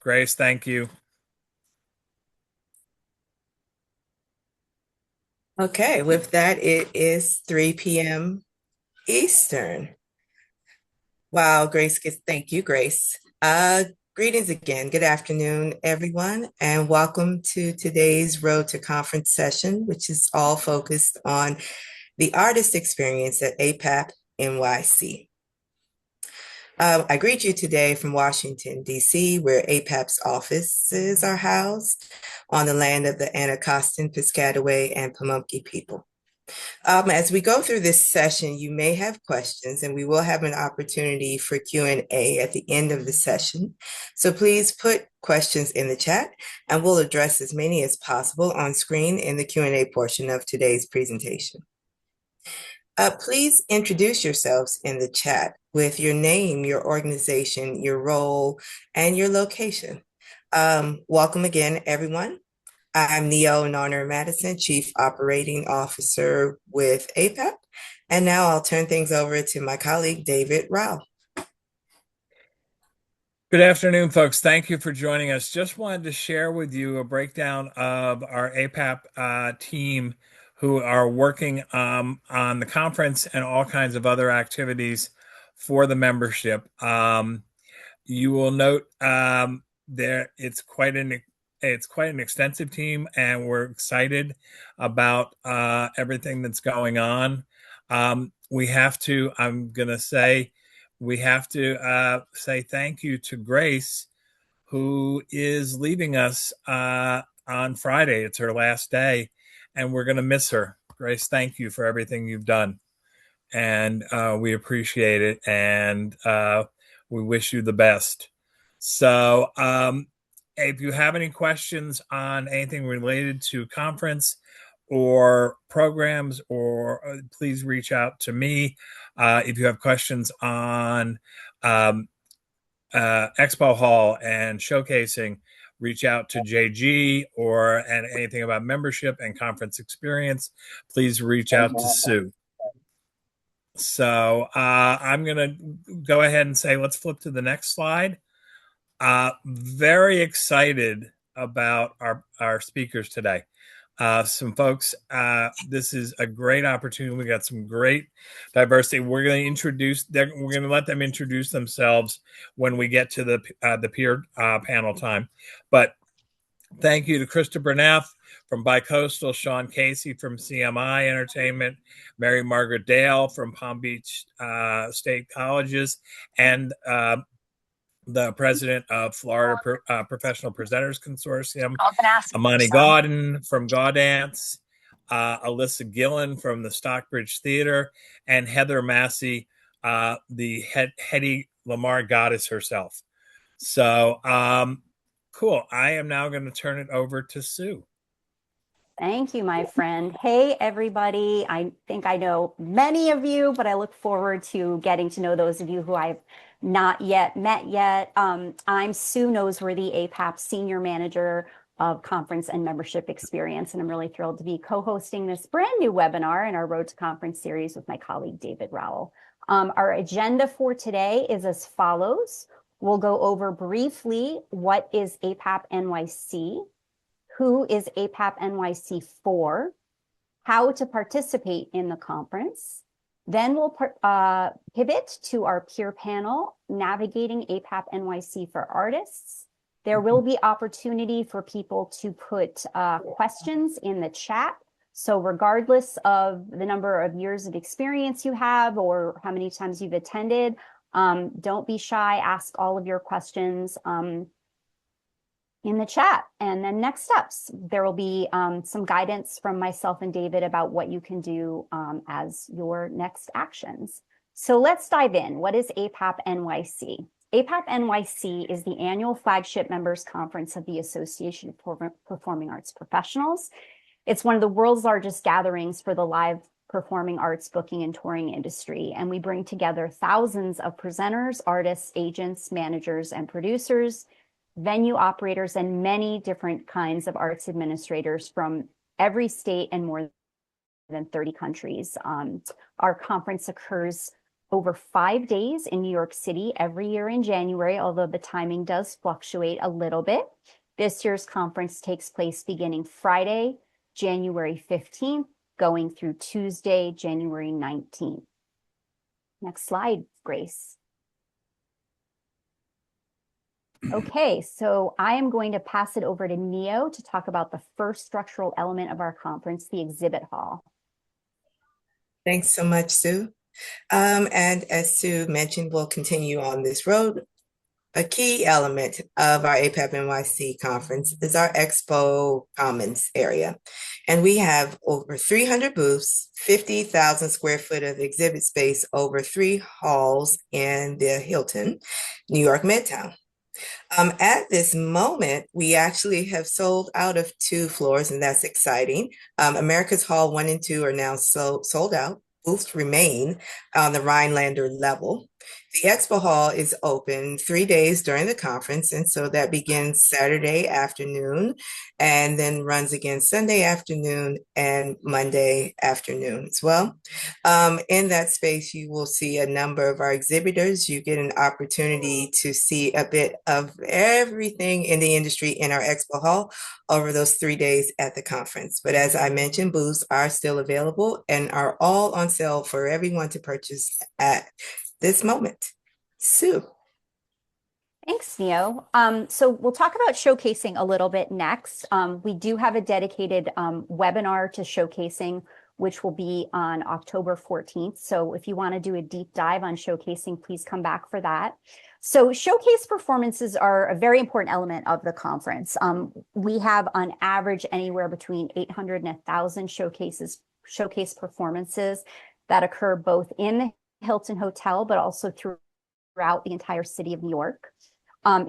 Grace, thank you. Okay, with that, it is 3 p.m. Eastern. Wow, thank you, Grace. Greetings again. Good afternoon, everyone, and welcome to today's Road to Conference session, which is all focused on the artist experience at APAP NYC. I greet you today from Washington, D.C., where APAP's offices are housed on the land of the Anacostan, Piscataway, and Pamunkey people. As we go through this session, you may have questions, and we will have an opportunity for Q&A at the end of the session. So please put questions in the chat, and we'll address as many as possible on screen in the Q&A portion of today's presentation. Please introduce yourselves in the chat with your name, your organization, your role, and your location. Welcome again, everyone. I'm Neo Narner Madison, Chief Operating Officer with APAP. And now I'll turn things over to my colleague, David Rao. Good afternoon, folks. Thank you for joining us. Just wanted to share with you a breakdown of our APAP team who are working on the conference and all kinds of other activities for the membership. You will note there it's quite an extensive team, and we're excited about everything that's going on. We have to say thank you to Grace, who is leaving us on Friday. It's her last day, and we're going to miss her. Grace, thank you for everything you've done, and we appreciate it, and we wish you the best. So if you have any questions on anything related to conference or programs, or please reach out to me. If you have questions on Expo Hall and showcasing, reach out to JG, and anything about membership and conference experience, please reach out to Sue. So I'm going to go ahead and say, let's flip to the next slide. Very excited about our speakers today. Some folks, this is a great opportunity. We got some great diversity. We're going to let them introduce themselves when we get to the peer panel time. But thank you to Krista Bernath from Bicoastal, Sean Casey from CMI Entertainment, Mary Margaret Dale from Palm Beach State Colleges, and the president of Florida Professional Presenters Consortium, Amani Gauden from Gaudance, Alyssa Gillen from the Stockbridge Theater, and Heather Massey, the Hedy Lamarr goddess herself. So cool. I am now going to turn it over to Sue. Thank you, my friend. Hey, everybody. I think I know many of you, but I look forward to getting to know those of you who I've not yet met yet. I'm Sue Noseworthy, APAP Senior Manager of Conference and Membership Experience, and I'm really thrilled to be co-hosting this brand new webinar in our Road to Conference series with my colleague, David Rowell. Our agenda for today is as follows. We'll go over briefly what is APAP NYC, who is APAP NYC for, how to participate in the conference. Then we'll pivot to our peer panel, Navigating APAP NYC for Artists. There will be opportunity for people to put questions in the chat. So regardless of the number of years of experience you have or how many times you've attended, don't be shy, ask all of your questions in the chat. And then next steps, there will be some guidance from myself and David about what you can do as your next actions. So let's dive in. What is APAP NYC? APAP NYC is the annual flagship members conference of the Association of Performing Arts Professionals. It's one of the world's largest gatherings for the live performing arts booking and touring industry. And we bring together thousands of presenters, artists, agents, managers, and producers, venue operators, and many different kinds of arts administrators from every state and more than 30 countries. Our conference occurs over 5 days in New York City every year in January, although the timing does fluctuate a little bit. This year's conference takes place beginning Friday, January 15th, going through Tuesday, January 19th. Next slide, Grace. Okay, so I am going to pass it over to Neo to talk about the first structural element of our conference, the exhibit hall. Thanks so much, Sue. And as Sue mentioned, we'll continue on this road. A key element of our APAP NYC conference is our Expo Commons area. And we have over 300 booths, 50,000 square foot of exhibit space over 3 halls in the Hilton, New York Midtown. At this moment, we actually have sold out of 2 floors, and that's exciting. America's Hall 1 and 2 are now sold out. Booths remain on the Rhinelander level. The Expo Hall is open 3 days during the conference, and so that begins Saturday afternoon and then runs again Sunday afternoon and Monday afternoon as well. In that space, you will see a number of our exhibitors. You get an opportunity to see a bit of everything in the industry in our Expo Hall over those 3 days at the conference. But as I mentioned, booths are still available and are all on sale for everyone to purchase at this moment. Sue. Thanks, Neo. So we'll talk about showcasing a little bit next. We do have a dedicated webinar to showcasing, which will be on October 14th. So if you want to do a deep dive on showcasing, please come back for that. So showcase performances are a very important element of the conference. We have on average anywhere between 800 and 1,000 showcase performances that occur both in the Hilton Hotel, but also throughout the entire city of New York.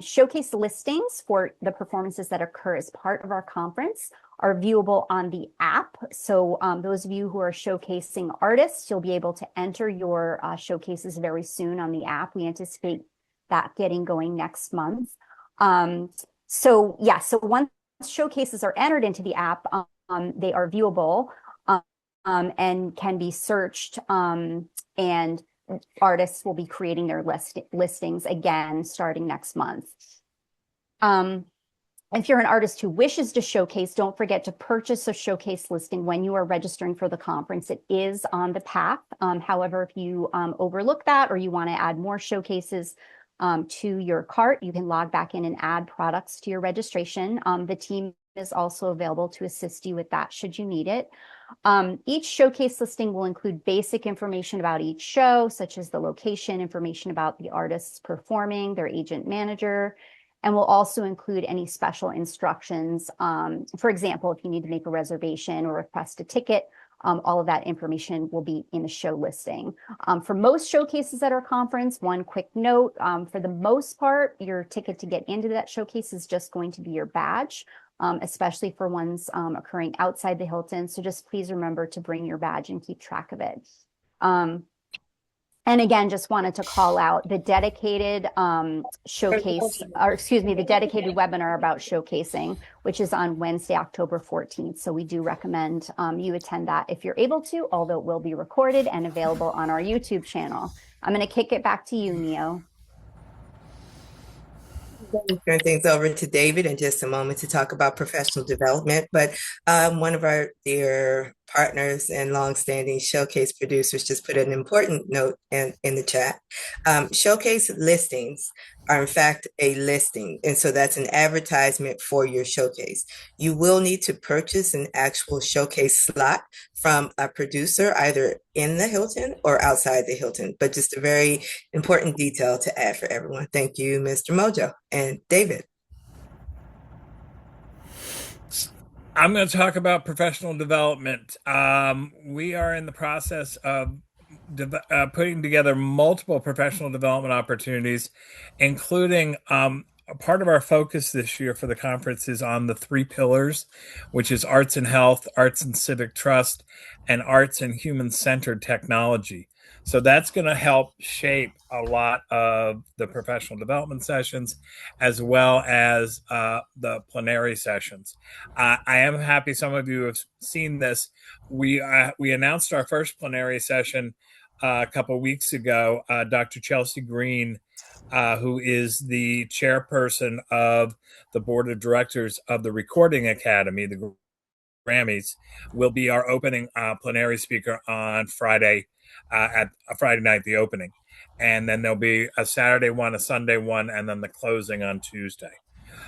Showcase listings for the performances that occur as part of our conference are viewable on the app. So those of you who are showcasing artists, you'll be able to enter your showcases very soon on the app. We anticipate that getting going next month. So once showcases are entered into the app, they are viewable and can be searched, and artists will be creating their listings again starting next month. If you're an artist who wishes to showcase, don't forget to purchase a showcase listing when you are registering for the conference. It is on the path. However, if you overlook that or you want to add more showcases to your cart, you can log back in and add products to your registration. The team is also available to assist you with that should you need it. Each showcase listing will include basic information about each show, such as the location, information about the artists performing, their agent manager, and will also include any special instructions. For example, if you need to make a reservation or request a ticket, all of that information will be in the show listing. For most showcases at our conference, one quick note, for the most part, your ticket to get into that showcase is just going to be your badge. Especially for ones occurring outside the Hilton. So just please remember to bring your badge and keep track of it. And again, just wanted to call out the dedicated showcase, or excuse me, the dedicated webinar about showcasing, which is on Wednesday, October 14th. So we do recommend you attend that if you're able to, although it will be recorded and available on our YouTube channel. I'm going to kick it back to you, Neo. Turn things over to David in just a moment to talk about professional development. But one of our dear partners and longstanding showcase producers just put an important note in the chat. Showcase listings are in fact a listing. And so that's an advertisement for your showcase. You will need to purchase an actual showcase slot from a producer, either in the Hilton or outside the Hilton, but just a very important detail to add for everyone. Thank you, Mr. Mojo. And David. I'm going to talk about professional development. We are in the process of putting together multiple professional development opportunities, including part of our focus this year for the conference is on the 3 pillars, which is arts and health, arts and civic trust, and arts and human-centered technology. So that's going to help shape a lot of the professional development sessions, as well as the plenary sessions. I am happy some of you have seen this. We announced our first plenary session a couple of weeks ago, Dr. Chelsea Green, who is the chairperson of the board of directors of the Recording Academy, the Grammys, will be our opening plenary speaker on Friday, at Friday night, the opening. And then there'll be a Saturday one, a Sunday one, and then the closing on Tuesday.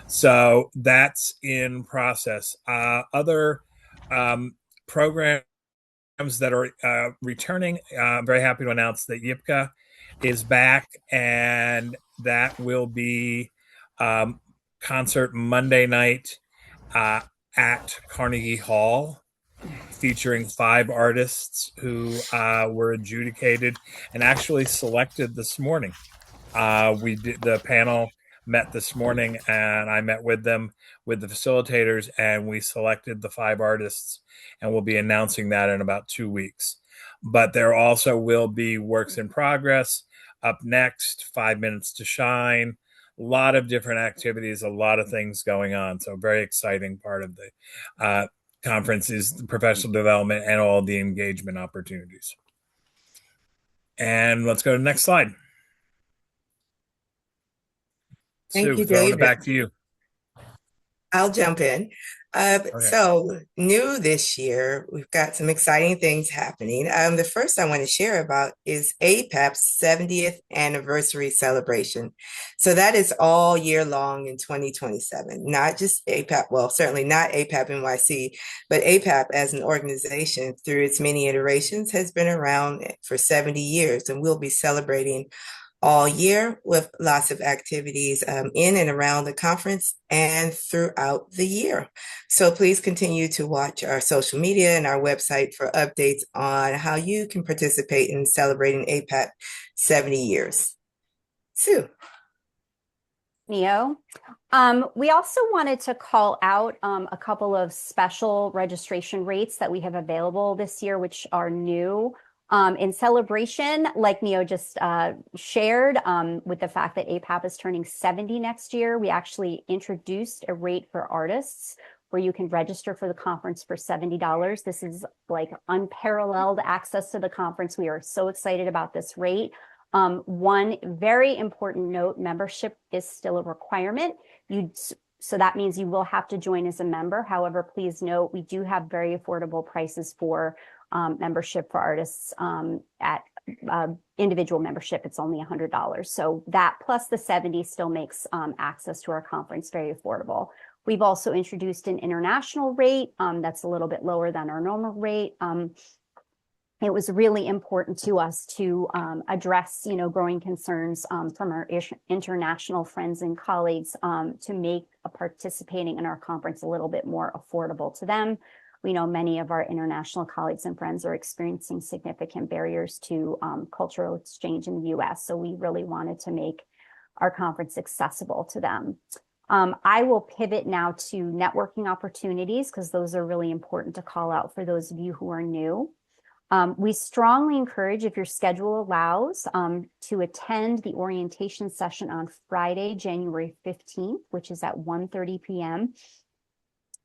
So that's in process. Other programs that are returning, I'm very happy to announce that YIPCA is back, and that will be concert Monday night at Carnegie Hall, featuring 5 artists who were adjudicated and actually selected this morning. The panel met this morning, and I met with them, with the facilitators, and we selected the 5 artists, and we'll be announcing that in about 2 weeks. But there also will be works in progress up next, 5 Minutes to Shine, a lot of different activities, a lot of things going on. So very exciting part of the conference is the professional development and all the engagement opportunities. And let's go to the next slide. Thank Sue, you, throwing it David. back to you. I'll jump in. Okay. So new this year, we've got some exciting things happening. The first I want to share about is APAP's 70th anniversary celebration. So that is all year long in 2027, not just APAP, well, certainly not APAP NYC, but APAP as an organization through its many iterations has been around for 70 years, and we'll be celebrating all year with lots of activities in and around the conference and throughout the year. So please continue to watch our social media and our website for updates on how you can participate in celebrating APAP 70 years. Sue. Neo. We also wanted to call out a couple of special registration rates that we have available this year, which are new. In celebration, like Neo just shared, with the fact that APAP is turning 70 next year, we actually introduced a rate for artists where you can register for the conference for $70. This is like unparalleled access to the conference. We are so excited about this rate. One very important note, membership is still a requirement. So that means you will have to join as a member. However, please note, we do have very affordable prices for membership for artists. At individual membership, it's only $100. So that plus the 70 still makes access to our conference very affordable. We've also introduced an international rate that's a little bit lower than our normal rate. It was really important to us to address, growing concerns from our international friends and colleagues to make participating in our conference a little bit more affordable to them. We know many of our international colleagues and friends are experiencing significant barriers to cultural exchange in the US. So we really wanted to make our conference accessible to them. I will pivot now to networking opportunities because those are really important to call out for those of you who are new. We strongly encourage, if your schedule allows, to attend the orientation session on Friday, January 15th, which is at 1:30 p.m.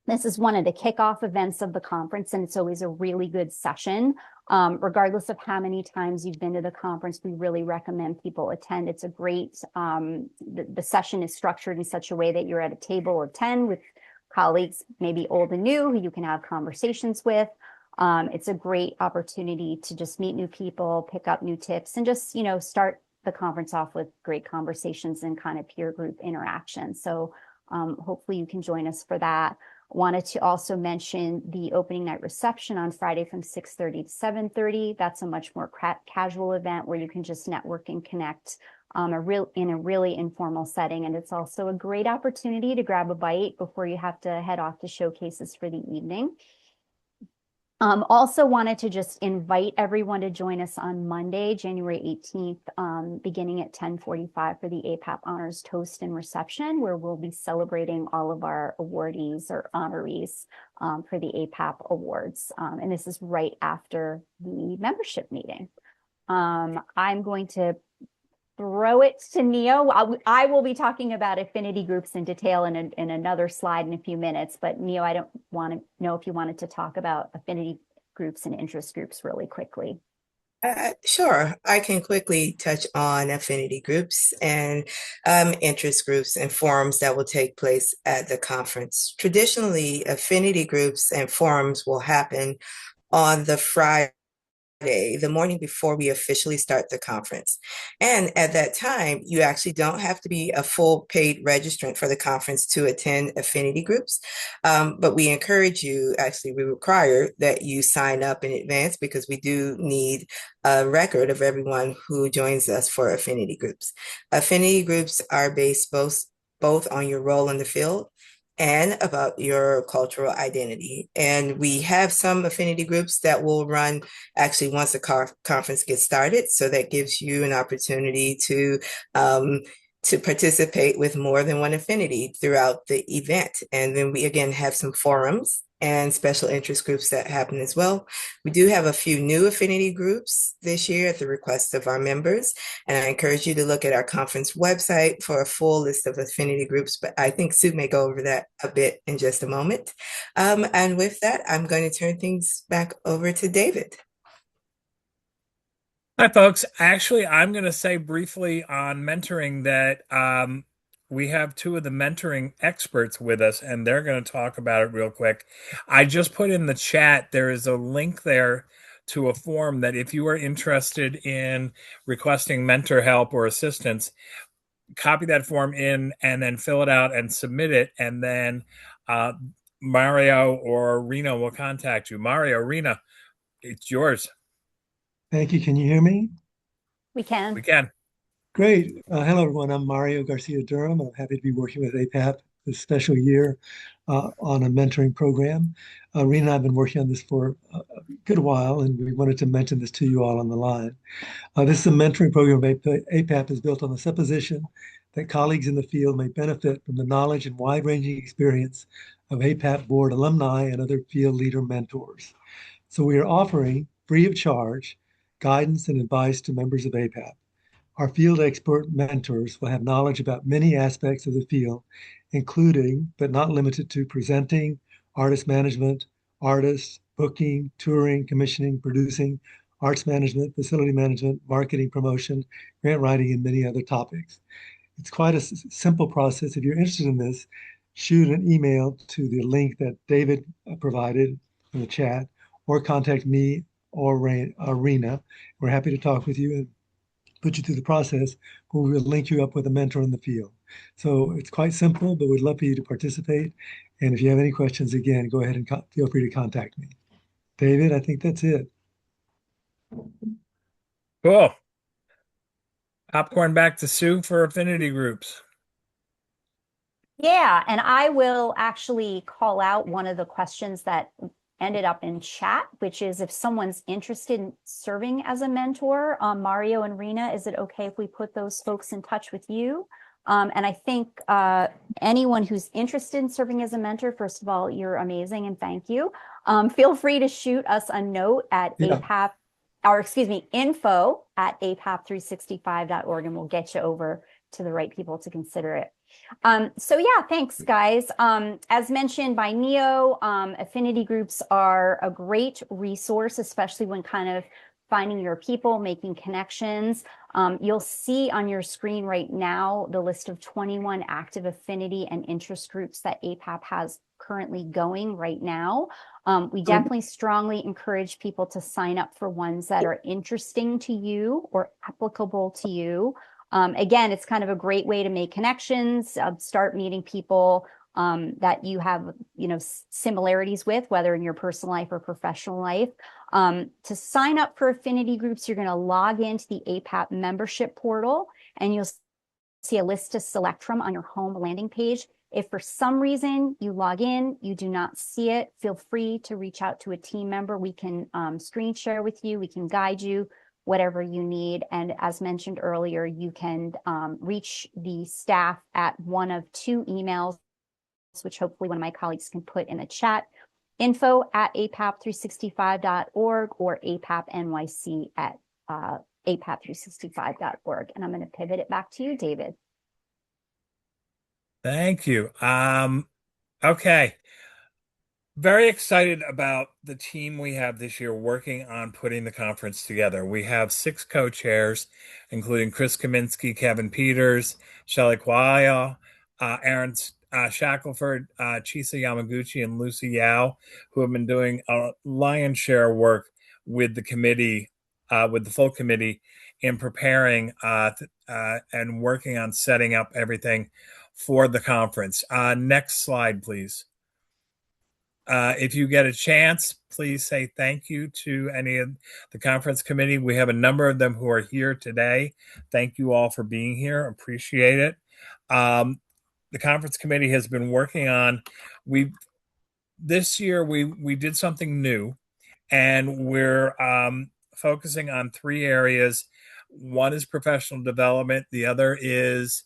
This is one of the kickoff events of the conference, and it's always a really good session. Regardless of how many times you've been to the conference, we really recommend people attend. It's a great, the session is structured in such a way that you're at a table of 10 with colleagues, maybe old and new, who you can have conversations with. It's a great opportunity to just meet new people, pick up new tips, and just, start the conference off with great conversations and kind of peer group interaction. So hopefully you can join us for that. Wanted to also mention the opening night reception on Friday from 6:30 to 7:30. That's a much more casual event where you can just network and connect in a really informal setting. And it's also a great opportunity to grab a bite before you have to head off to showcases for the evening. Also wanted to just invite everyone to join us on Monday, January 18th, beginning at 10:45 for the APAP Honors Toast and Reception, where we'll be celebrating all of our awardees or honorees for the APAP Awards. And this is right after the membership meeting. I'm going to throw it to Neo. I will be talking about affinity groups in detail in another slide in a few minutes, but Neo, I don't want to know if you wanted to talk about affinity groups and interest groups really quickly. Sure, I can quickly touch on affinity groups and interest groups and forums that will take place at the conference. Traditionally, affinity groups and forums will happen on the Friday, the morning before we officially start the conference. And at that time, you actually don't have to be a full paid registrant for the conference to attend affinity groups. But we encourage you, actually, we require that you sign up in advance because we do need a record of everyone who joins us for affinity groups. Affinity groups are based both on your role in the field and about your cultural identity. And we have some affinity groups that will run actually once the conference gets started. So that gives you an opportunity um, to participate with more than one affinity throughout the event. And then we again have some forums and special interest groups that happen as well. We do have a few new affinity groups this year at the request of our members. And I encourage you to look at our conference website for a full list of affinity groups. But I think Sue may go over that a bit in just a moment. And with that, I'm going to turn things back over to David. Hi, folks. Actually, I'm going to say briefly on mentoring that we have two of the mentoring experts with us, and they're going to talk about it real quick. I just put in the chat, there is a link there to a form that if you are interested in requesting mentor help or assistance, copy that form in and then fill it out and submit it. And then Mario or Rena will contact you. Mario, Rena, it's yours. Thank you. Can you hear me? We can. We can. Great. Hello, everyone. I'm Mario Garcia Durham. I'm happy to be working with APAP this special year on a mentoring program. Rena and I have been working on this for a good while, and we wanted to mention this to you all on the line. This is a mentoring program. APAP is built on the supposition that colleagues in the field may benefit from the knowledge and wide-ranging experience of APAP board alumni and other field leader mentors. So we are offering, free of charge, guidance and advice to members of APAP. Our field expert mentors will have knowledge about many aspects of the field, including, but not limited to, presenting, artist management, artists, booking, touring, commissioning, producing, arts management, facility management, marketing, promotion, grant writing, and many other topics. It's quite a simple process. If you're interested in this, shoot an email to the link that David provided in the chat, or contact me or Rena. We're happy to talk with you and put you through the process, but we will link you up with a mentor in the field. So it's quite simple, but we'd love for you to participate. And if you have any questions, again, go ahead and feel free to contact me. David, I think that's it. Cool. Popcorn back to Sue for affinity groups. Yeah, and I will actually call out one of the questions that ended up in chat, which is if someone's interested in serving as a mentor, Mario and Rena, is it okay if we put those folks in touch with you? And I think anyone who's interested in serving as a mentor, first of all, you're amazing and thank you. Feel free to shoot us a note at APAP, or excuse me, info@apap365.org, and we'll get you over to the right people to consider it. So yeah, thanks guys. As mentioned by Neo, affinity groups are a great resource, especially when kind of finding your people, making connections. You'll see on your screen right now the list of 21 active affinity and interest groups that APAP has currently going right now. We definitely strongly encourage people to sign up for ones that are interesting to you or applicable to you. Again, it's kind of a great way to make connections, start meeting people that you have, similarities with, whether in your personal life or professional life. To sign up for affinity groups, you're going to log into the APAP membership portal, and you'll see a list to select from on your home landing page. If for some reason you log in, you do not see it, feel free to reach out to a team member. We can screen share with you. We can guide you, whatever you need. And as mentioned earlier, you can reach the staff at one of two emails, which hopefully one of my colleagues can put in the chat: info@apap365.org or apapnyc@apap365.org. And I'm going to pivot it back to you, David. Thank you. Okay. Very excited about the team we have this year working on putting the conference together. We have 6 co-chairs, including Chris Kaminsky, Kevin Peters, Shelley Kwaya, Aaron Shackelford, Chisa Yamaguchi, and Lucy Yao, who have been doing a lion's share of work with the committee, with the full committee, in preparing and working on setting up everything for the conference. Next slide, please. If you get a chance, please say thank you to any of the conference committee. We have a number of them who are here today. Thank you all for being here. Appreciate it. The conference committee has been working on, this year we did something new, and we're focusing on 3 areas. One is professional development. The other is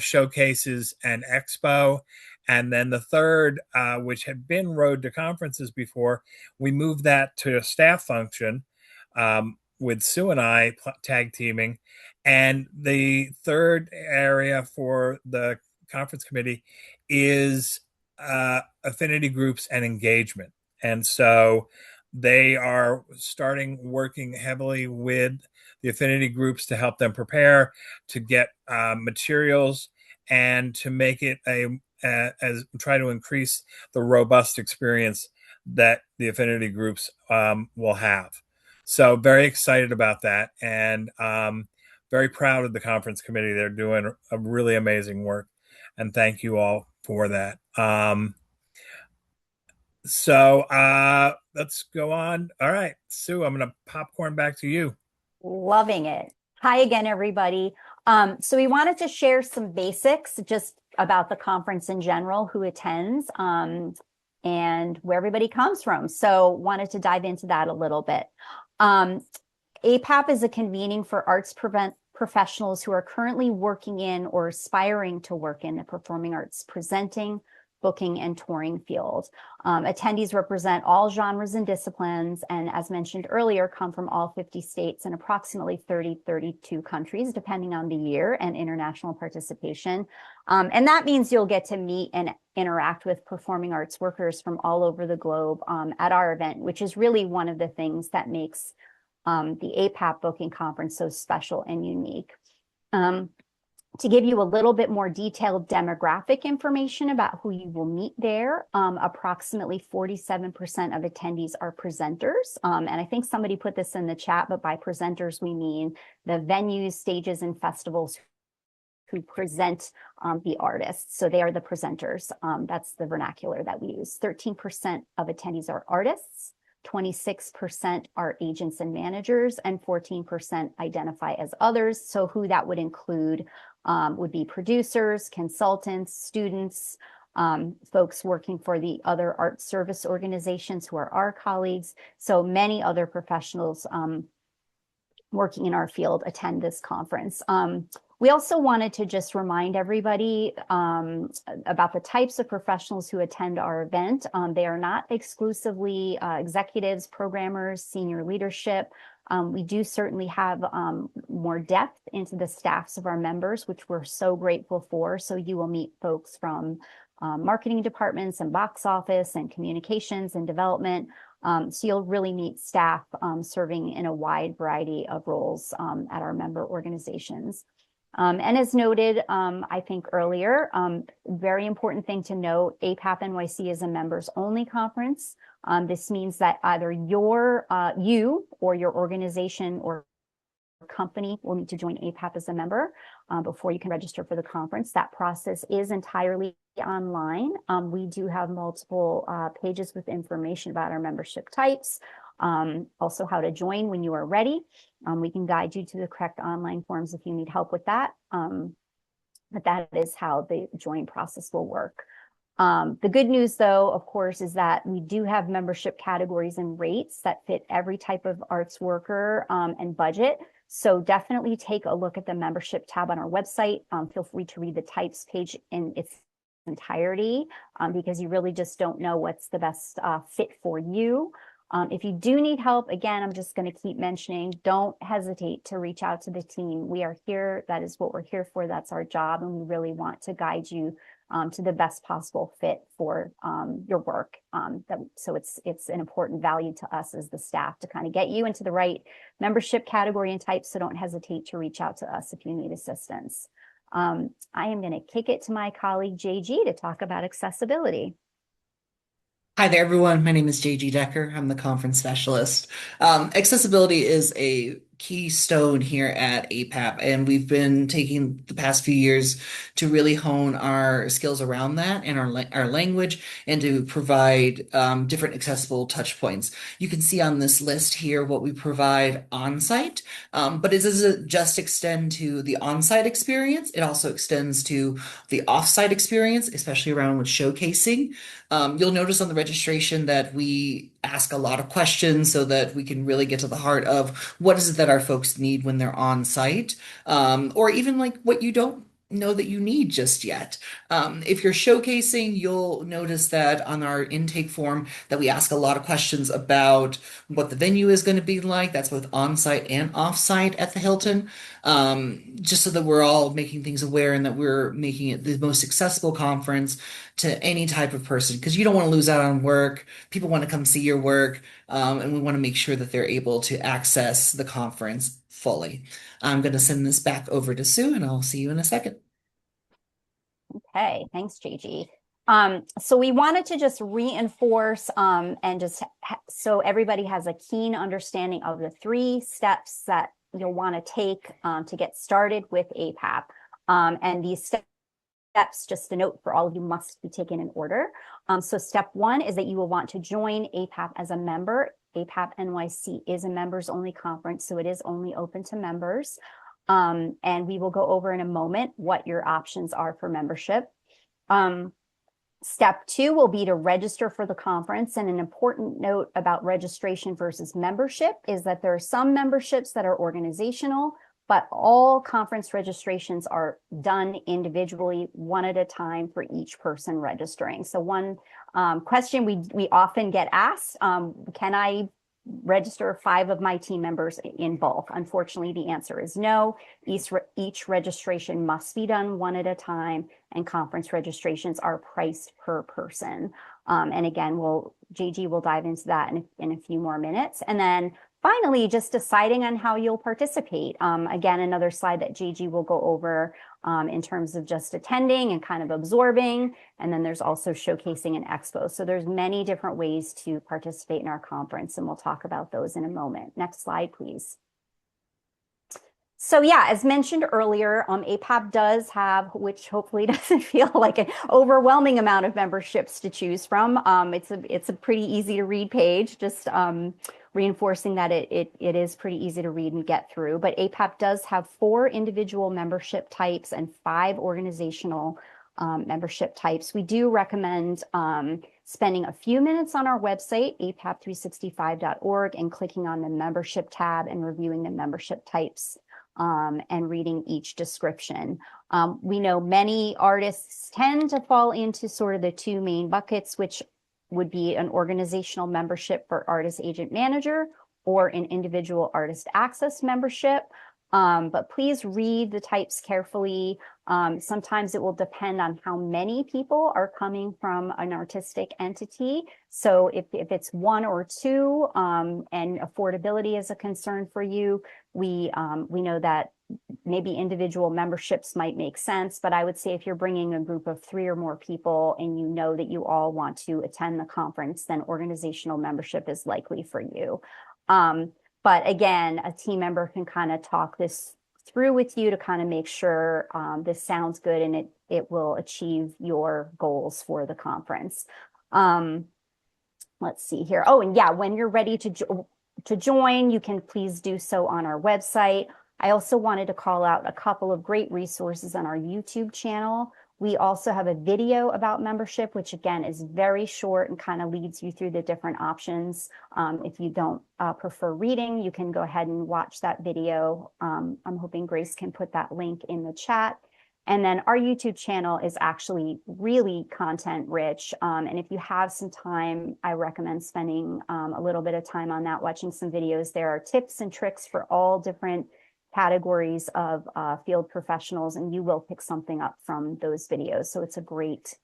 showcases and expo. And then the third, which had been road to conferences before, we moved that to a staff function with Sue and I tag teaming. And the third area for the conference committee is affinity groups and engagement. And so they are starting working heavily with the affinity groups to help them prepare, to get materials, and to make it as try to increase the robust experience that the affinity groups will have. So very excited about that, and very proud of the conference committee. They're doing a really amazing work, and thank you all for that. So let's go on. All right, Sue, I'm going to popcorn back to you. Loving it. Hi again, everybody. So we wanted to share some basics just about the conference in general, who attends, and where everybody comes from. So wanted to dive into that a little bit. APAP is a convening for arts professionals who are currently working in or aspiring to work in the performing arts presenting, booking, and touring field. Attendees represent all genres and disciplines, and as mentioned earlier, come from all 50 states and approximately 32 countries, depending on the year and international participation. And that means you'll get to meet and interact with performing arts workers from all over the globe at our event, which is really one of the things that makes the APAP Booking Conference so special and unique. To give you a little bit more detailed demographic information about who you will meet there, approximately 47% of attendees are presenters. And I think somebody put this in the chat, but by presenters, we mean the venues, stages, and festivals who present the artists. So they are the presenters. That's the vernacular that we use. 13% of attendees are artists. 26% are agents and managers, and 14% identify as others. So who that would include would be producers, consultants, students, folks working for the other art service organizations who are our colleagues. So many other professionals working in our field attend this conference. We also wanted to just remind everybody about the types of professionals who attend our event. They are not exclusively executives, programmers, senior leadership. We do certainly have more depth into the staffs of our members, which we're so grateful for. So you will meet folks from marketing departments and box office and communications and development. So you'll really meet staff serving in a wide variety of roles at our member organizations. And as noted, I think earlier, very important thing to note, APAP NYC is a members only conference. This means that either you or your organization or company will need to join APAP as a member before you can register for the conference. That process is entirely online. We do have multiple pages with information about our membership types, also how to join when you are ready. We can guide you to the correct online forms if you need help with that. But that is how the join process will work. The good news, though, of course, is that we do have membership categories and rates that fit every type of arts worker and budget. So definitely take a look at the membership tab on our website. Feel free to read the types page in its entirety because you really just don't know what's the best fit for you. If you do need help, again, I'm just going to keep mentioning, don't hesitate to reach out to the team. We are here. That is what we're here for. That's our job. And we really want to guide you to the best possible fit for your work. So it's an important value to us as the staff to kind of get you into the right membership category and type. So don't hesitate to reach out to us if you need assistance. I am going to kick it to my colleague JG to talk about accessibility. Hi there, everyone. My name is JG Decker. I'm the conference specialist. Accessibility is a keystone here at APAP, and we've been taking the past few years to really hone our skills around that and our language, and to provide different accessible touch points. You can see on this list here what we provide on-site, but it doesn't just extend to the on-site experience. It also extends to the off-site experience, especially around with showcasing. You'll notice on the registration that we ask a lot of questions so that we can really get to the heart of what is it that our folks need when they're on site, or even like what you don't know that you need just yet. If you're showcasing, you'll notice that on our intake form that we ask a lot of questions about what the venue is going to be like. That's both on-site and off-site at the Hilton, just so that we're all making things aware and that we're making it the most accessible conference to any type of person, because you don't want to lose out on work. People want to come see your work, and we want to make sure that they're able to access the conference fully. I'm going to send this back over to Sue, and I'll see you in a second. Okay, thanks, JG. So we wanted to just reinforce and just so everybody has a keen understanding of the 3 steps that you'll want to take to get started with APAP. And these steps, just a note for all of you, must be taken in order. So step 1 is that you will want to join APAP as a member. APAP NYC is a members only conference, so it is only open to members. And we will go over in a moment what your options are for membership. Step 2 will be to register for the conference. And an important note about registration versus membership is that there are some memberships that are organizational, but all conference registrations are done individually, one at a time for each person registering. So one question we often get asked, can I register 5 of my team members in bulk? Unfortunately, the answer is no. Each registration must be done one at a time, and conference registrations are priced per person. And again, JG will dive into that in a few more minutes. And then finally, just deciding on how you'll participate. Again, another slide that JG will go over in terms of just attending and kind of absorbing. And then there's also showcasing and expo. So there's many different ways to participate in our conference, and we'll talk about those in a moment. Next slide, please. So yeah, as mentioned earlier, APAP does have, which hopefully doesn't feel like an overwhelming amount of memberships to choose from. It's a pretty easy to read page, just reinforcing that it is pretty easy to read and get through. But APAP does have 4 individual membership types and 5 organizational membership types. We do recommend spending a few minutes on our website, apap365.org, and clicking on the membership tab and reviewing the membership types and reading each description. We know many artists tend to fall into sort of the 2 main buckets, which would be an organizational membership for artist agent manager or an individual artist access membership. But please read the types carefully. Sometimes it will depend on how many people are coming from an artistic entity. So if it's 1 or 2 and affordability is a concern for you, we know that maybe individual memberships might make sense, but I would say if you're bringing a group of 3 or more people and you know that you all want to attend the conference, then organizational membership is likely for you. But again, a team member can kind of talk this through with you to kind of make sure this sounds good and it will achieve your goals for the conference. Let's see here. Oh, and yeah, when you're ready to join, you can please do so on our website. I also wanted to call out a couple of great resources on our YouTube channel. We also have a video about membership, which again is very short and kind of leads you through the different options. If you don't prefer reading, you can go ahead and watch that video. I'm hoping Grace can put that link in the chat. And then our YouTube channel is actually really content rich. And if you have some time, I recommend spending a little bit of time on that, watching some videos. There are tips and tricks for all different categories of field professionals, and you will pick something up from those videos. So it's a great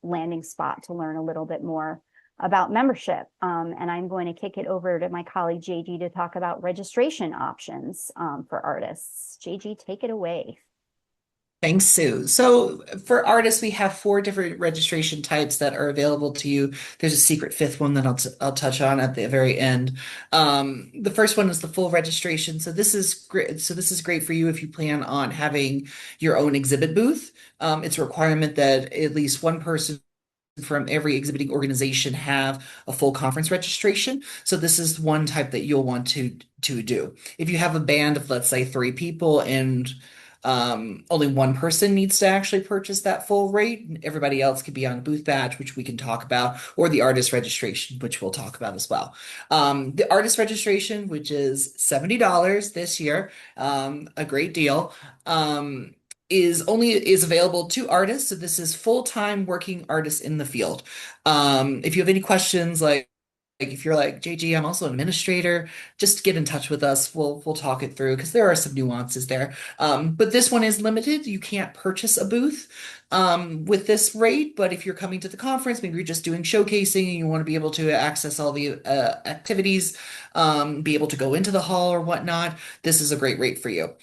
landing spot to learn a little bit more about membership. And I'm going to kick it over to my colleague JG to talk about registration options for artists. JG, take it away. Thanks, Sue. So for artists, we have 4 different registration types that are available to you. There's a secret fifth one that I'll touch on at the very end. The first one is the full registration. So this is great. So this is great for you if you plan on having your own exhibit booth. It's a requirement that at least one person from every exhibiting organization have a full conference registration. So this is one type that you'll want to do. If you have a band of, let's say, 3 people and only one person needs to actually purchase that full rate. Everybody else could be on a booth badge, which we can talk about, or the artist registration, which we'll talk about as well. The artist registration, which is $70 this year, a great deal. Is available to artists. So this is full-time working artists in the field. If you have any questions, like if you're like JG, I'm also an administrator, just get in touch with us. We'll talk it through because there are some nuances there. But this one is limited. You can't purchase a booth with this rate. But if you're coming to the conference, maybe you're just doing showcasing and you want to be able to access all the activities, be able to go into the hall or whatnot, this is a great rate for you.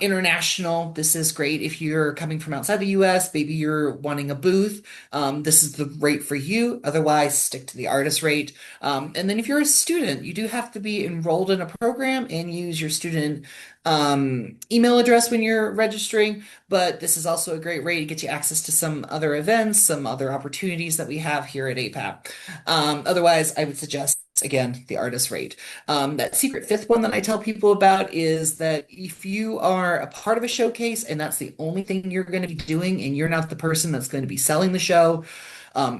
International, this is great if you're coming from outside the US, maybe you're wanting a booth. This is the rate for you. Otherwise, stick to the artist rate. And then if you're a student, you do have to be enrolled in a program and use your student email address when you're registering. But this is also a great way to get you access to some other events, some other opportunities that we have here at APAP. Otherwise, I would suggest, again, the artist rate. That secret fifth one that I tell people about is that if you are a part of a showcase and that's the only thing you're going to be doing and you're not the person that's going to be selling the show,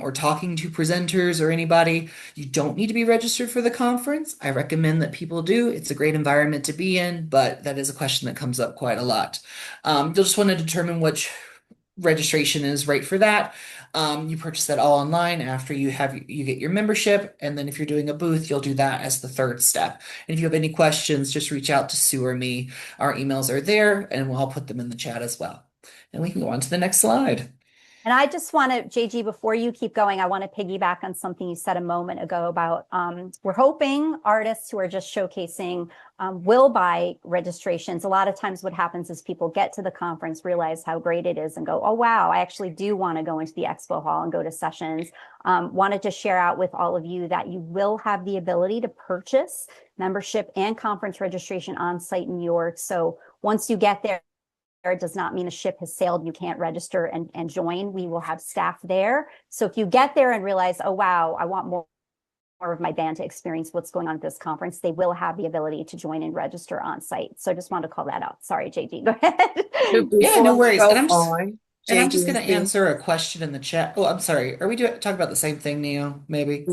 or talking to presenters or anybody, you don't need to be registered for the conference. I recommend that people do. It's a great environment to be in, but that is a question that comes up quite a lot. You'll just want to determine which registration is right for that. You purchase that all online after you get your membership, and then if you're doing a booth, you'll do that as the third step. And if you have any questions, just reach out to Sue or me. Our emails are there, and we'll put them in the chat as well. And we can go on to the next slide. And I just want to, JG, before you keep going, I want to piggyback on something you said a moment ago about we're hoping artists who are just showcasing will buy registrations. A lot of times what happens is people get to the conference, realize how great it is and go, oh, wow, I actually do want to go into the expo hall and go to sessions. Wanted to share out with all of you that you will have the ability to purchase membership and conference registration on site in New York. So once you get there, it does not mean a ship has sailed. You can't register and join. We will have staff there. So if you get there and realize, oh, wow, I want more of my band to experience what's going on at this conference, they will have the ability to join and register on site. So I just wanted to call that out. Sorry, JG, go ahead. Yeah, no worries. And I'm JG, just going to answer a question in the chat. Oh, I'm sorry. Are we talking about the same thing, Neo? Maybe?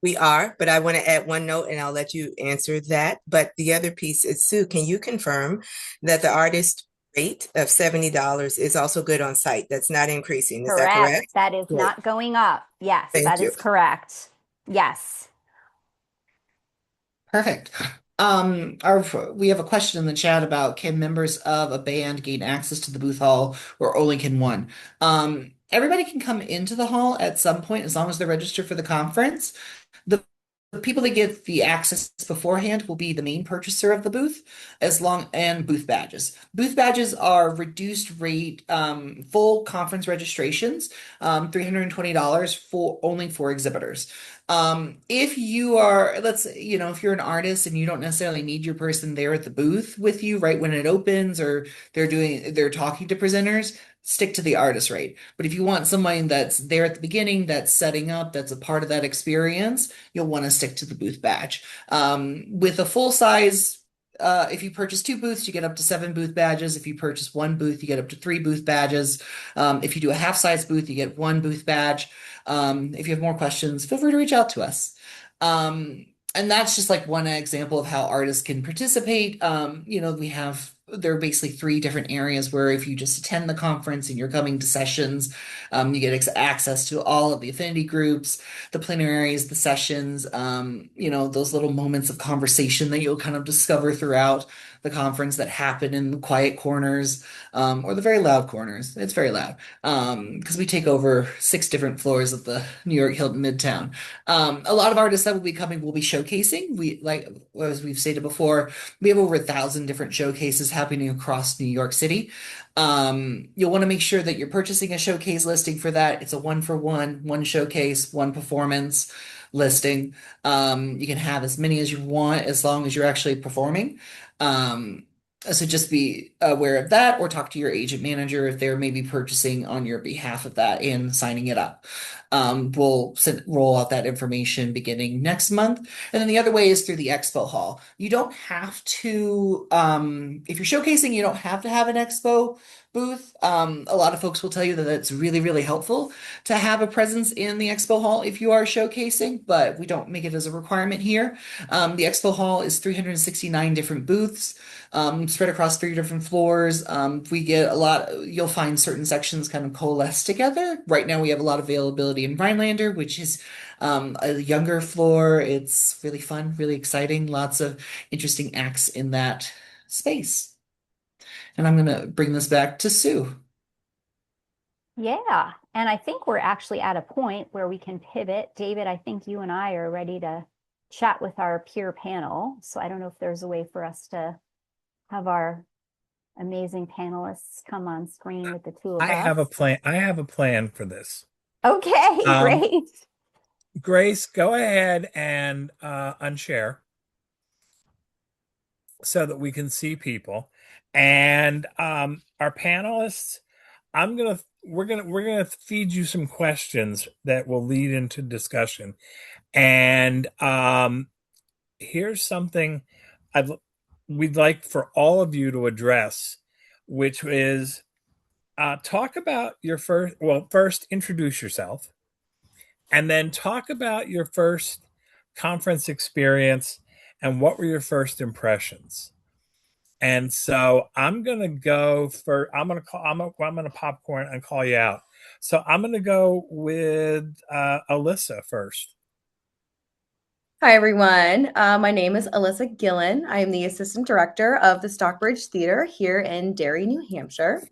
We are, but I want to add one note and I'll let you answer that. But the other piece is, Sue, can you confirm that the artist rate of $70 is also good on site? That's not increasing. Is that correct? That is not going up. Yes, Thank you. is correct. Yes. Perfect. We have a question in the chat about, can members of a band gain access to the booth hall or only can one? Everybody can come into the hall at some point as long as they're registered for the conference. The people that get the access beforehand will be the main purchaser of the booth, and booth badges. Booth badges are reduced rate, full conference registrations, $320 only for exhibitors. If you are, if you're an artist and you don't necessarily need your person there at the booth with you right when it opens, or they're talking to presenters, stick to the artist rate. But if you want someone that's there at the beginning, that's setting up, that's a part of that experience, you'll want to stick to the booth badge. With a full size, if you purchase 2 booths, you get up to 7 booth badges. If you purchase 1 booth, you get up to 3 booth badges. If you do a half-size booth, you get 1 booth badge. If you have more questions, feel free to reach out to us. And that's just like one example of how artists can participate. We have there are basically three different areas where if you just attend the conference and you're coming to sessions, you get access to all of the affinity groups, the plenaries, the sessions, those little moments of conversation that you'll kind of discover throughout the conference that happen in the quiet corners, or the very loud corners. It's very loud, because we take over 6 different floors of the New York Hilton Midtown. A lot of artists that will be coming will be showcasing. As we've stated before, we have over 1,000 different showcases happening across New York City. You'll want to make sure that you're purchasing a showcase listing for that. It's a one showcase, one performance listing. You can have as many as you want as long as you're actually performing. So just be aware of that, or talk to your agent manager if they're maybe purchasing on your behalf of that and signing it up. We'll roll out that information beginning next month. And then the other way is through the expo hall. You don't have to, if you're showcasing, you don't have to have an expo booth. A lot of folks will tell you that it's really, really helpful to have a presence in the expo hall if you are showcasing, but we don't make it as a requirement here. The expo hall is 369 different booths, spread across 3 different floors. We get a lot, you'll find certain sections kind of coalesce together. Right now we have a lot of availability in Rhinelander, which is a younger floor. It's really fun, really exciting, lots of interesting acts in that space. And I'm going to bring this back to Sue. Yeah, and I think we're actually at a point where we can pivot. David, I think you and I are ready to chat with our peer panel. So I don't know if there's a way for us to have our amazing panelists come on screen with the two of I us. have a plan. I have a plan for this. Okay, great. Grace, go ahead and unshare so that we can see people. And our panelists, we're gonna feed you some questions that will lead into discussion. And here's something we'd like for all of you to address, which is talk about your first introduce yourself, and then talk about your first conference experience and what were your first impressions. And so I'm gonna go for I'm gonna popcorn and call you out. So I'm gonna go with Alyssa first. Hi, everyone. My name is Alyssa Gillen. I am the Assistant Director of the Stockbridge Theater here in Derry, New Hampshire.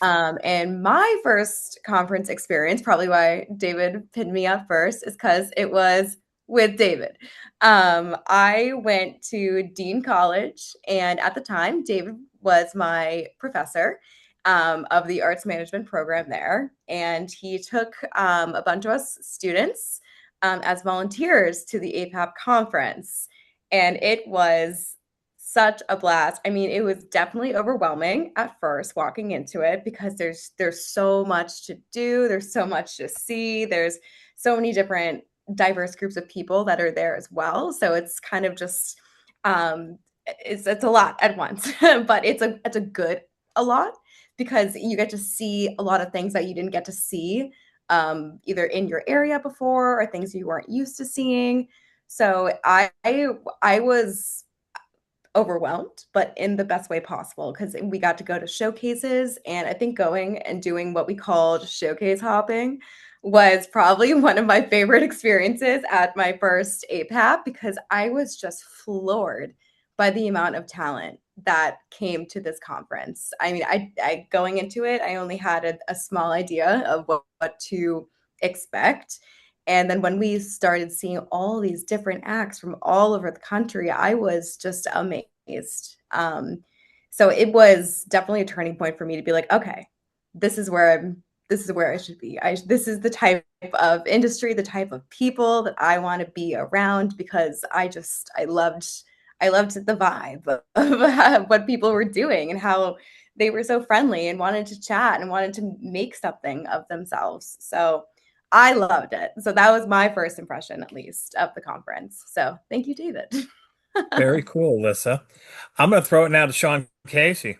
And my first conference experience, probably why David pinned me up first, is because it was with David. I went to Dean College, and at the time, David was my professor of the arts management program there. And he took a bunch of us students as volunteers to the APAP conference. And it was such a blast. I mean, it was definitely overwhelming at first walking into it because there's so much to do, there's so much to see, there's so many different diverse groups of people that are there as well. So it's kind of just it's a lot at once, but it's a good a lot because you get to see a lot of things that you didn't get to see either in your area before or things you weren't used to seeing. So I was overwhelmed, but in the best way possible because we got to go to showcases. And I think going and doing what we called showcase hopping was probably one of my favorite experiences at my first APAP because I was just floored by the amount of talent that came to this conference. I mean, I going into it, I only had a small idea of what to expect. And then when we started seeing all these different acts from all over the country, I was just amazed. So it was definitely a turning point for me to be like, okay, this is where I should be. This is the type of industry, the type of people that I want to be around because I loved the vibe of what people were doing and how they were so friendly and wanted to chat and wanted to make something of themselves. So I loved it. So that was my first impression, at least, of the conference. So thank you, David. Very cool, Alyssa. I'm gonna throw it now to Sean Casey.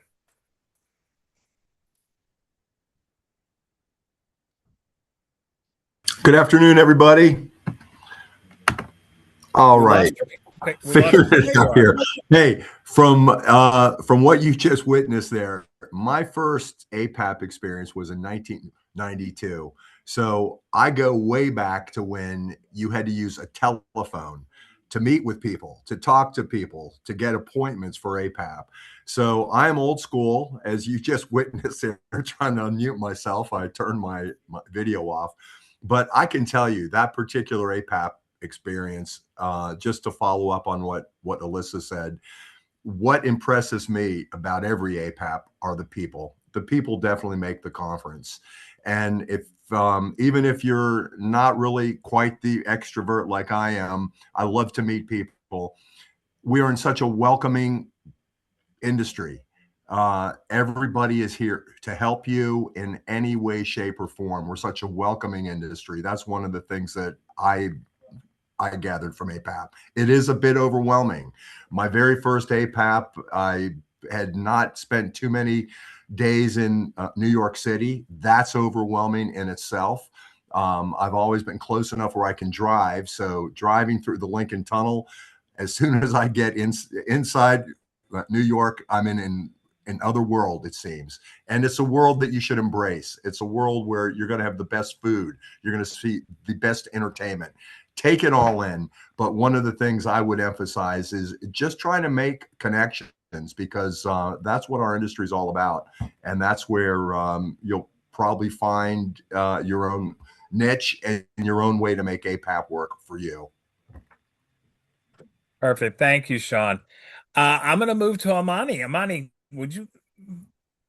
Good afternoon, everybody. All right. Okay, we lost Figuring you. it There you out are. here. Hey, from what you just witnessed there, my first APAP experience was in 1992. So I go way back to when you had to use a telephone to meet with people, to talk to people, to get appointments for APAP. So I'm old school, as you just witnessed there, trying to unmute myself. I turned my video off. But I can tell you that particular APAP experience, just to follow up on what Alyssa said, what impresses me about every APAP are the people. The people definitely make the conference. And if even if you're not really quite the extrovert like I am, I love to meet people. We are in such a welcoming industry. Everybody is here to help you in any way, shape, or form. We're such a welcoming industry. That's one of the things that I gathered from APAP. It is a bit overwhelming. My very first APAP, I had not spent too many days in New York City. That's overwhelming in itself. I've always been close enough where I can drive. So driving through the Lincoln Tunnel, as soon as I get inside New York, I'm in another world, it seems. And it's a world that you should embrace. It's a world where you're going to have the best food. You're going to see the best entertainment. Take it all in. But one of the things I would emphasize is just trying to make connections, because that's what our industry is all about. And that's where you'll probably find your own niche and your own way to make APAP work for you. Perfect. Thank you, Sean. I'm going to move to Amani. Amani, would you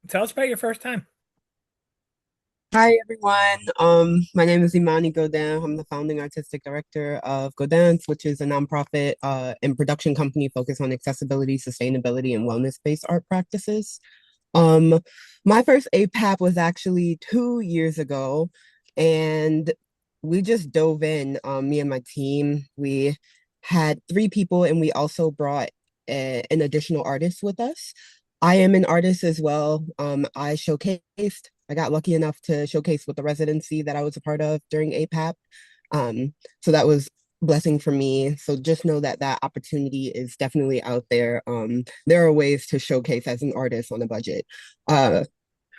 tell us about your first time? Hi everyone. My name is Imani Godin. I'm the founding artistic director of Godin's, which is a nonprofit and production company focused on accessibility, sustainability, and wellness-based art practices. Um, my first APAP was actually 2 years ago, and we just dove in. Me and my team, we had 3 people, and we also brought an additional artist with us. I am an artist as well. I got lucky enough to showcase with the residency that I was a part of during APAP. So that was a blessing for me. So just know that that opportunity is definitely out there. There are ways to showcase as an artist on a budget.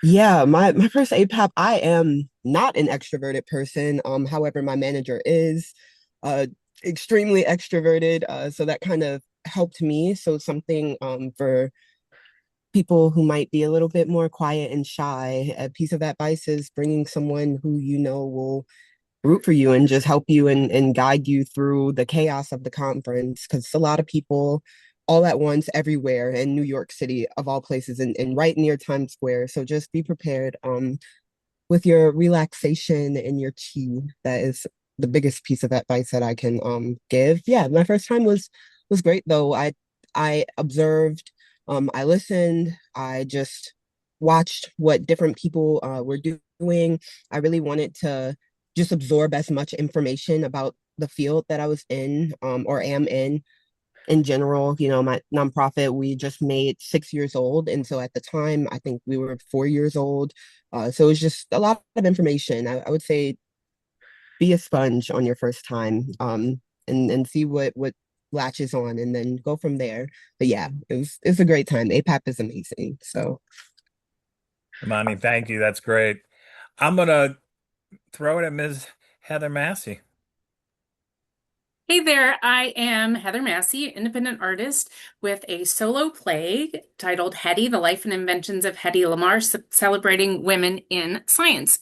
Yeah, my first APAP, I am not an extroverted person. However, my manager is uh extremely extroverted. So that kind of helped me. So something for people who might be a little bit more quiet and shy, a piece of advice is bringing someone who you know will root for you and just help you and guide you through the chaos of the conference. Because a lot of people all at once everywhere in New York City, of all places, and right near Times Square. So just be prepared with your relaxation and your chi. That is the biggest piece of advice that I can give. Yeah, my first time was great though. I observed, I listened, I just watched what different people were doing. I really wanted to just absorb as much information about the field that I was in, or am in general. You know, my nonprofit, we just made 6 years old. And so at the time, I think we were 4 years old. So it's just a lot of information. I would say be a sponge on your first time, and see what latches on and then go from there. But yeah, it's a great time. APAP is amazing. So Amani, thank you. That's great. I'm going to throw it at Ms. Heather Massey. Hey there, I am Heather Massey, independent artist with a solo play titled Hetty, The Life and Inventions of Hetty Lamar, celebrating women in science.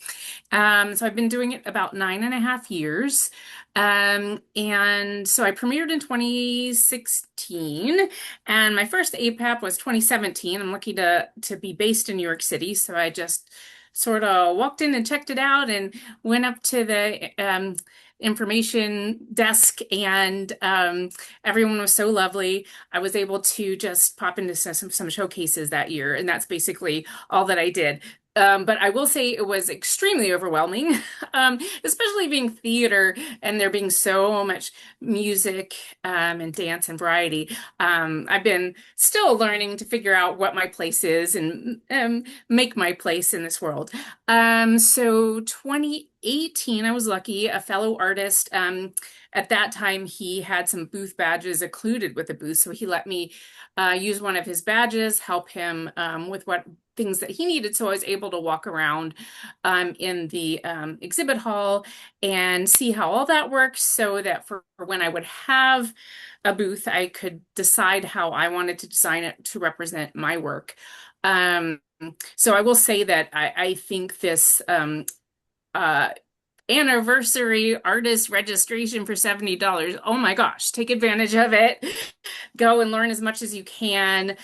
So I've been doing it about 9.5 years. And so I premiered in 2016, and my first APAP was 2017. I'm lucky to be based in New York City, so I just sort of walked in and checked it out and went up to the information desk, and everyone was so lovely. I was able to just pop into some showcases that year, and that's basically all that I did. But I will say it was extremely overwhelming, especially being theater and there being so much music and dance and variety. I've been still learning to figure out what my place is and make my place in this world. So 2018, I was lucky, a fellow artist. At that time, he had some booth badges included with the booth, so he let me use one of his badges, help him with what things that he needed. So I was able to walk around in the exhibit hall and see how all that works so that for when I would have a booth, I could decide how I wanted to design it to represent my work. Um, so I will say that I think this uh, anniversary artist registration for $70. Oh my gosh, take advantage of it. Go and learn as much as you can.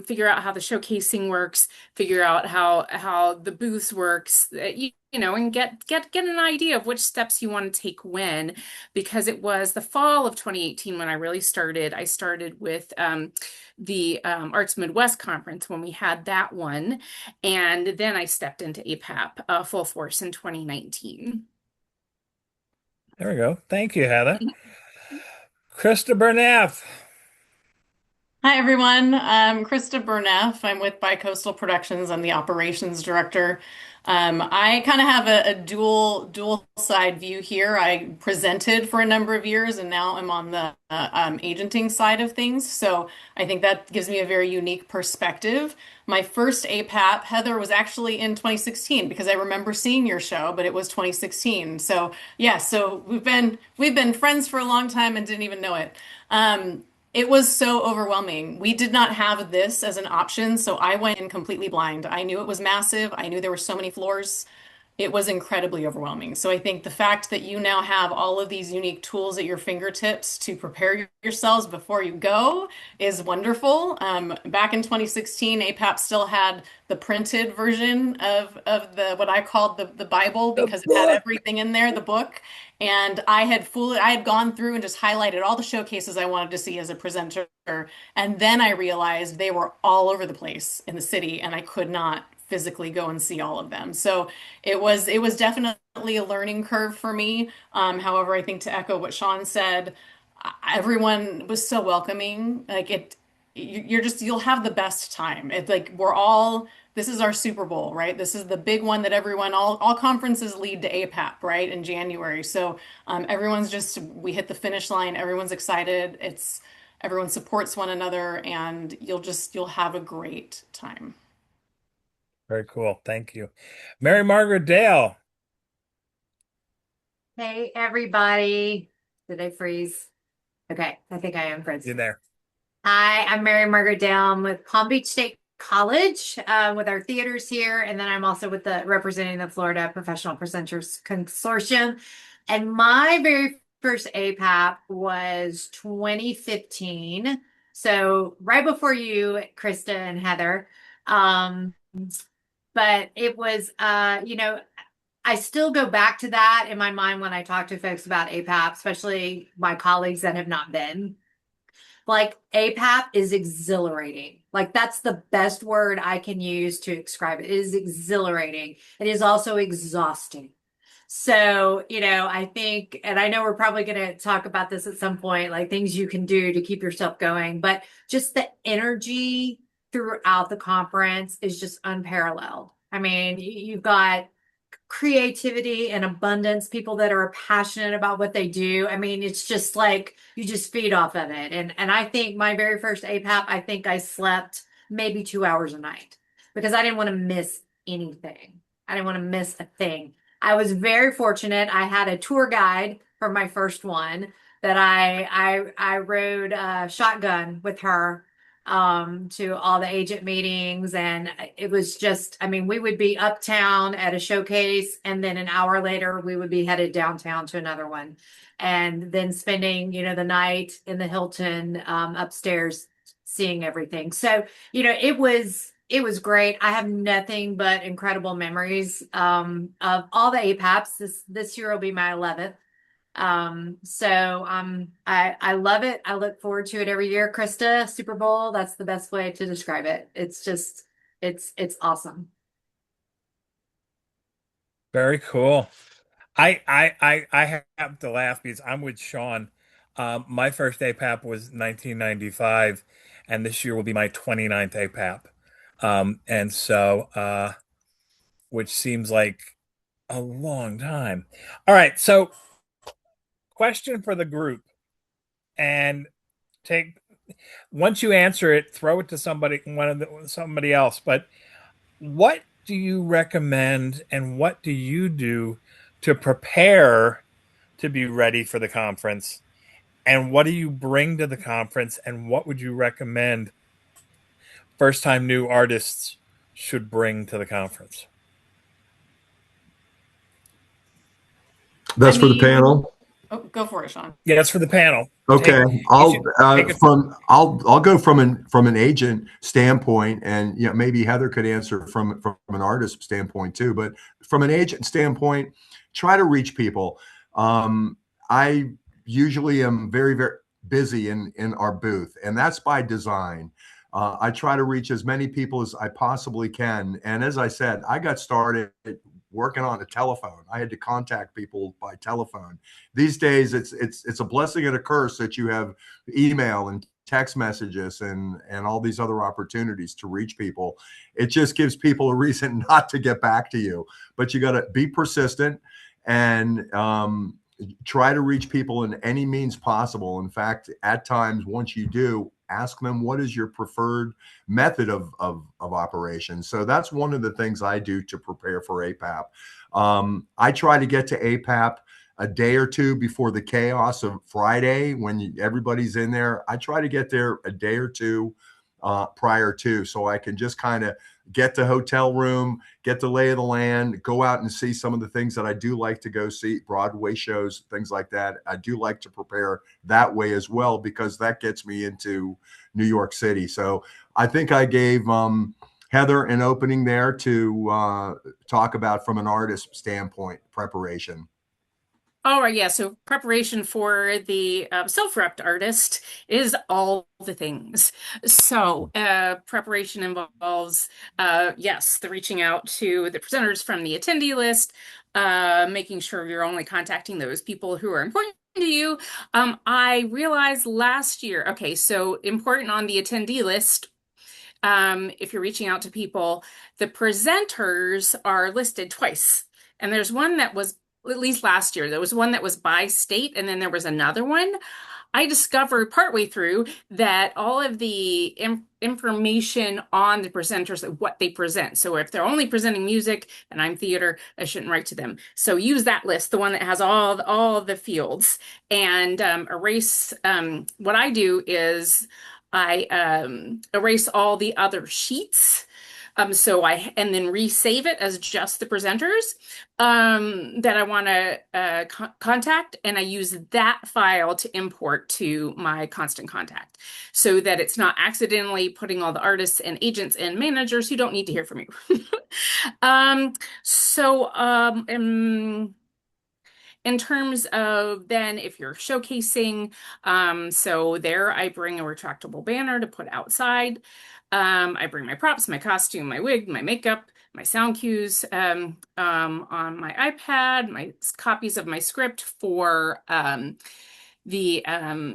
Figure out how the showcasing works, figure out how the booths works, and get an idea of which steps you want to take when, because it was the fall of 2018 when I really started. I started with the Arts Midwest Conference when we had that one, and then I stepped into APAP full force in 2019. There we go. Thank you, Heather. Krista Berneff. Hi, everyone. I'm Krista Berneff. I'm with Bicoastal Productions. I'm the operations director. I kind of have a dual side view here. I presented for a number of years, and now I'm on the agenting side of things. So I think that gives me a very unique perspective. My first APAP, Heather, was actually in 2016 because I remember seeing your show, but it was 2016. So yeah, so we've been friends for a long time and didn't even know it. It was so overwhelming. We did not have this as an option, so I went in completely blind. I knew it was massive. I knew there were so many floors. It was incredibly overwhelming. So I think the fact that you now have all of these unique tools at your fingertips to prepare yourselves before you go is wonderful. Back in 2016, APAP still had the printed version of the what I called the Bible because it had everything in there, the book. And I had gone through and just highlighted all the showcases I wanted to see as a presenter. And then I realized they were all over the place in the city and I could not physically go and see all of them. So it was definitely a learning curve for me. However, I think to echo what Sean said, everyone was so welcoming. You'll have the best time. It's like this is our Super Bowl, right? This is the big one that all conferences lead to APAP, right, in January. So we hit the finish line. Everyone's excited. Everyone supports one another, and you'll have a great time. Very cool. Thank you. Mary Margaret Dale. Hey, everybody. Did I freeze? Okay, I think I am You frozen. there? Hi, I'm Mary Margaret Dale. I'm with Palm Beach State College with our theaters here. And then I'm also with representing the Florida Professional Presenters Consortium. And my very first APAP was 2015. So right before you, Krista and Heather. Um, but it was, I still go back to that in my mind when I talk to folks about APAP, especially my colleagues that have not been. Like APAP is exhilarating. Like that's the best word I can use to describe it. It is exhilarating. It is also exhausting. So, I think, and I know we're probably going to talk about this at some point, like things you can do to keep yourself going, but just the energy throughout the conference is just unparalleled. I mean, you've got creativity and abundance, people that are passionate about what they do. I mean, it's just like you just feed off of it. And I think my very first APAP, I think I slept maybe 2 hours a night because I didn't want to miss anything. I didn't want to miss a thing. I was very fortunate. I had a tour guide for my first one that I rode shotgun with her to all the agent meetings, and it was just, I mean, we would be uptown at a showcase and then an hour later we would be headed downtown to another one, and then spending the night in the Hilton upstairs seeing everything. So it was great. I have nothing but incredible memories of all the APAPs. This year will be my 11th. I love it. I look forward to it every year. Krista, Super Bowl, that's the best way to describe it. It's just it's awesome. Very cool. I have to laugh because I'm with Sean. My first APAP was 1995, and this year will be my 29th APAP. And so, which seems like a long time. All right, so question for the group, and take once you answer it, throw it to somebody else. But what do you recommend, and what do you do to prepare to be ready for the conference? And what do you bring to the conference? And what would you recommend first time new artists should bring to the conference? That's for the panel. Oh, go for it, Sean. Yeah, that's for the panel. Okay, take I'll go from an agent standpoint, and maybe Heather could answer from an artist standpoint too. But from an agent standpoint, try to reach people. I usually am very, very busy in our booth, and that's by design. I try to reach as many people as I possibly can. And as I said, I got started working on a telephone. I had to contact people by telephone. These days, it's a blessing and a curse that you have email and text messages and all these other opportunities to reach people. It just gives people a reason not to get back to you. But you got to be persistent and try to reach people in any means possible. In fact, at times, once you do, ask them what is your preferred method of operation. So that's one of the things I do to prepare for APAP. I try to get to APAP a day or two before the chaos of Friday when everybody's in there. I try to get there a day or two prior to, so I can just kind of get the hotel room, get the lay of the land, go out and see some of the things that I do like to go see, Broadway shows, things like that. I do like to prepare that way as well, because that gets me into New York City. So I think I gave Heather an opening there to talk about from an artist standpoint, preparation. All right, yeah. So preparation for the self-repped artist is all the things. So preparation involves, yes, the reaching out to the presenters from the attendee list, making sure you're only contacting those people who are important to you. I realized last year, okay, so important on the attendee list. If you're reaching out to people, the presenters are listed twice. And there's one that was, at least last year, there was one that was by state, and then there was another one. I discovered partway through that all of the information on the presenters, what they present. So if they're only presenting music and I'm theater, I shouldn't write to them. So use that list, the one that has all the fields, and erase. What I do is I erase all the other sheets. So and then resave it as just the presenters that I want to contact, and I use that file to import to my constant contact, so that it's not accidentally putting all the artists and agents and managers who don't need to hear from you. In terms of then if you're showcasing, so there I bring a retractable banner to put outside. I bring my props, my costume, my wig, my makeup, my sound cues on my iPad, my copies of my script for the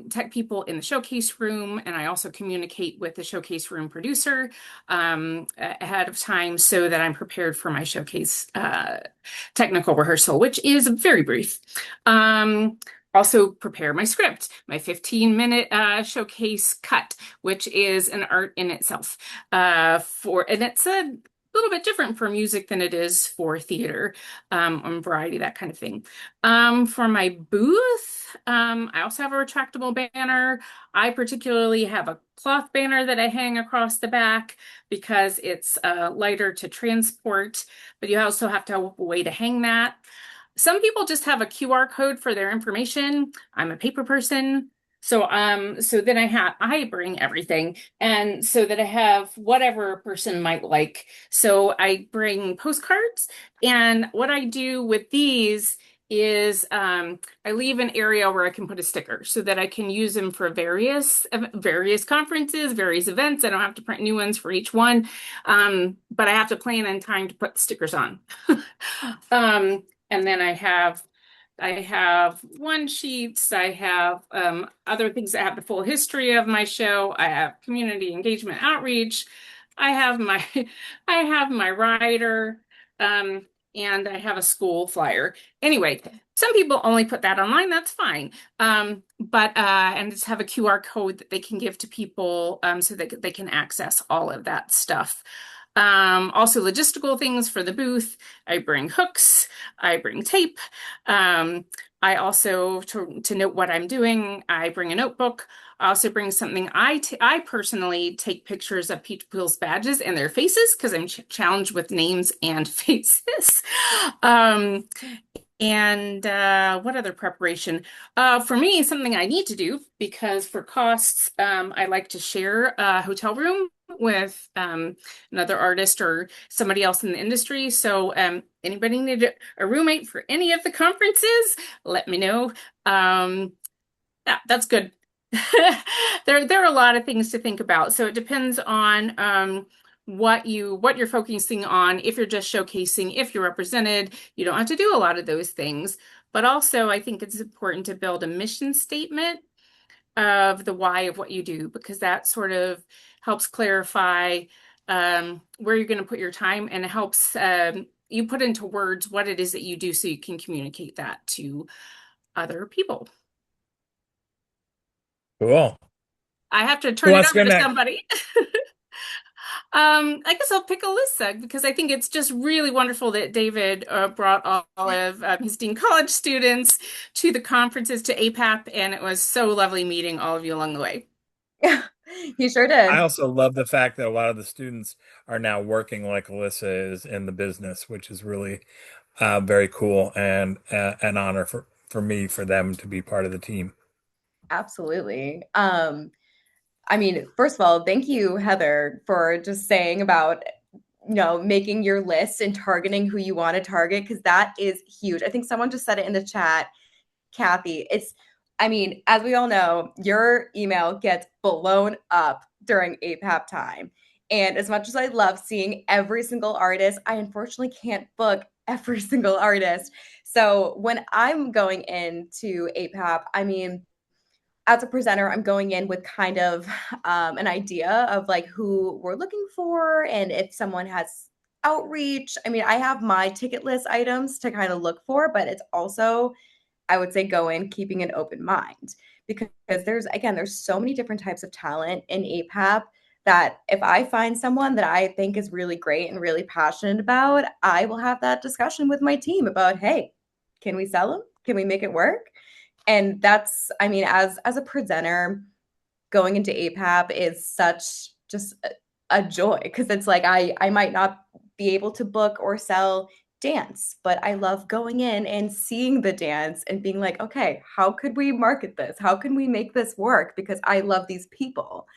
tech people in the showcase room, and I also communicate with the showcase room producer ahead of time so that I'm prepared for my showcase technical rehearsal, which is very brief. Also prepare my script, my 15-minute showcase cut, which is an art in itself. And it's a little bit different for music than it is for theater, on variety, that kind of thing. For my booth, I also have a retractable banner. I particularly have a cloth banner that I hang across the back because it's lighter to transport, but you also have to have a way to hang that. Some people just have a QR code for their information. I'm a paper person. So then I bring everything, and so that I have whatever a person might like. So I bring postcards, and what I do with these is I leave an area where I can put a sticker so that I can use them for various conferences, various events. I don't have to print new ones for each one, but I have to plan in time to put stickers on. And then I have one sheets. I have other things that have the full history of my show. I have community engagement outreach. I have my I have my rider, and I have a school flyer. Anyway, some people only put that online. That's fine. But and just have a QR code that they can give to people so that they can access all of that stuff. Also logistical things for the booth. I bring hooks. I bring tape. I also, to note what I'm doing, I bring a notebook. I also bring something. I personally take pictures of people's badges and their faces because I'm challenged with names and faces. Um, and what other preparation? For me, something I need to do because for costs, I like to share a hotel room with another artist or somebody else in the industry. So anybody need a roommate for any of the conferences, let me know. Yeah, that's good. There are a lot of things to think about. So it depends on what you're focusing on. If you're just showcasing, if you're represented, you don't have to do a lot of those things. But also, I think it's important to build a mission statement of the why of what you do, because that sort of helps clarify where you're going to put your time, and it helps you put into words what it is that you do so you can communicate that to other people. Cool. I have to Who turn it wants to over go to next? somebody. I guess I'll pick Alyssa because I think it's just really wonderful that David brought all of his Dean College students to the conferences to APAP, and it was so lovely meeting all of you along the way. Yeah, he sure I did. also love the fact that a lot of the students are now working like Alyssa is in the business, which is really very cool and an honor for me for them to be part of the team. Absolutely. I mean, first of all, thank you, Heather, for just saying about, making your list and targeting who you want to target, because that is huge. I think someone just said it in the chat, Kathy. I mean, as we all know, your email gets blown up during APAP time. And as much as I love seeing every single artist, I unfortunately can't book every single artist. So when I'm going into APAP, I mean, as a presenter, I'm going in with kind of an idea of like who we're looking for and if someone has outreach. I mean, I have my ticket list items to kind of look for, but it's also, I would say, go in keeping an open mind, because there's so many different types of talent in APAP that if I find someone that I think is really great and really passionate about, I will have that discussion with my team about, hey, can we sell them? Can we make it work? And that's, I mean, as a presenter, going into APAP is such just a joy, because it's like I might not be able to book or sell dance, but I love going in and seeing the dance and being like, okay, how could we market this? How can we make this work? Because I love these people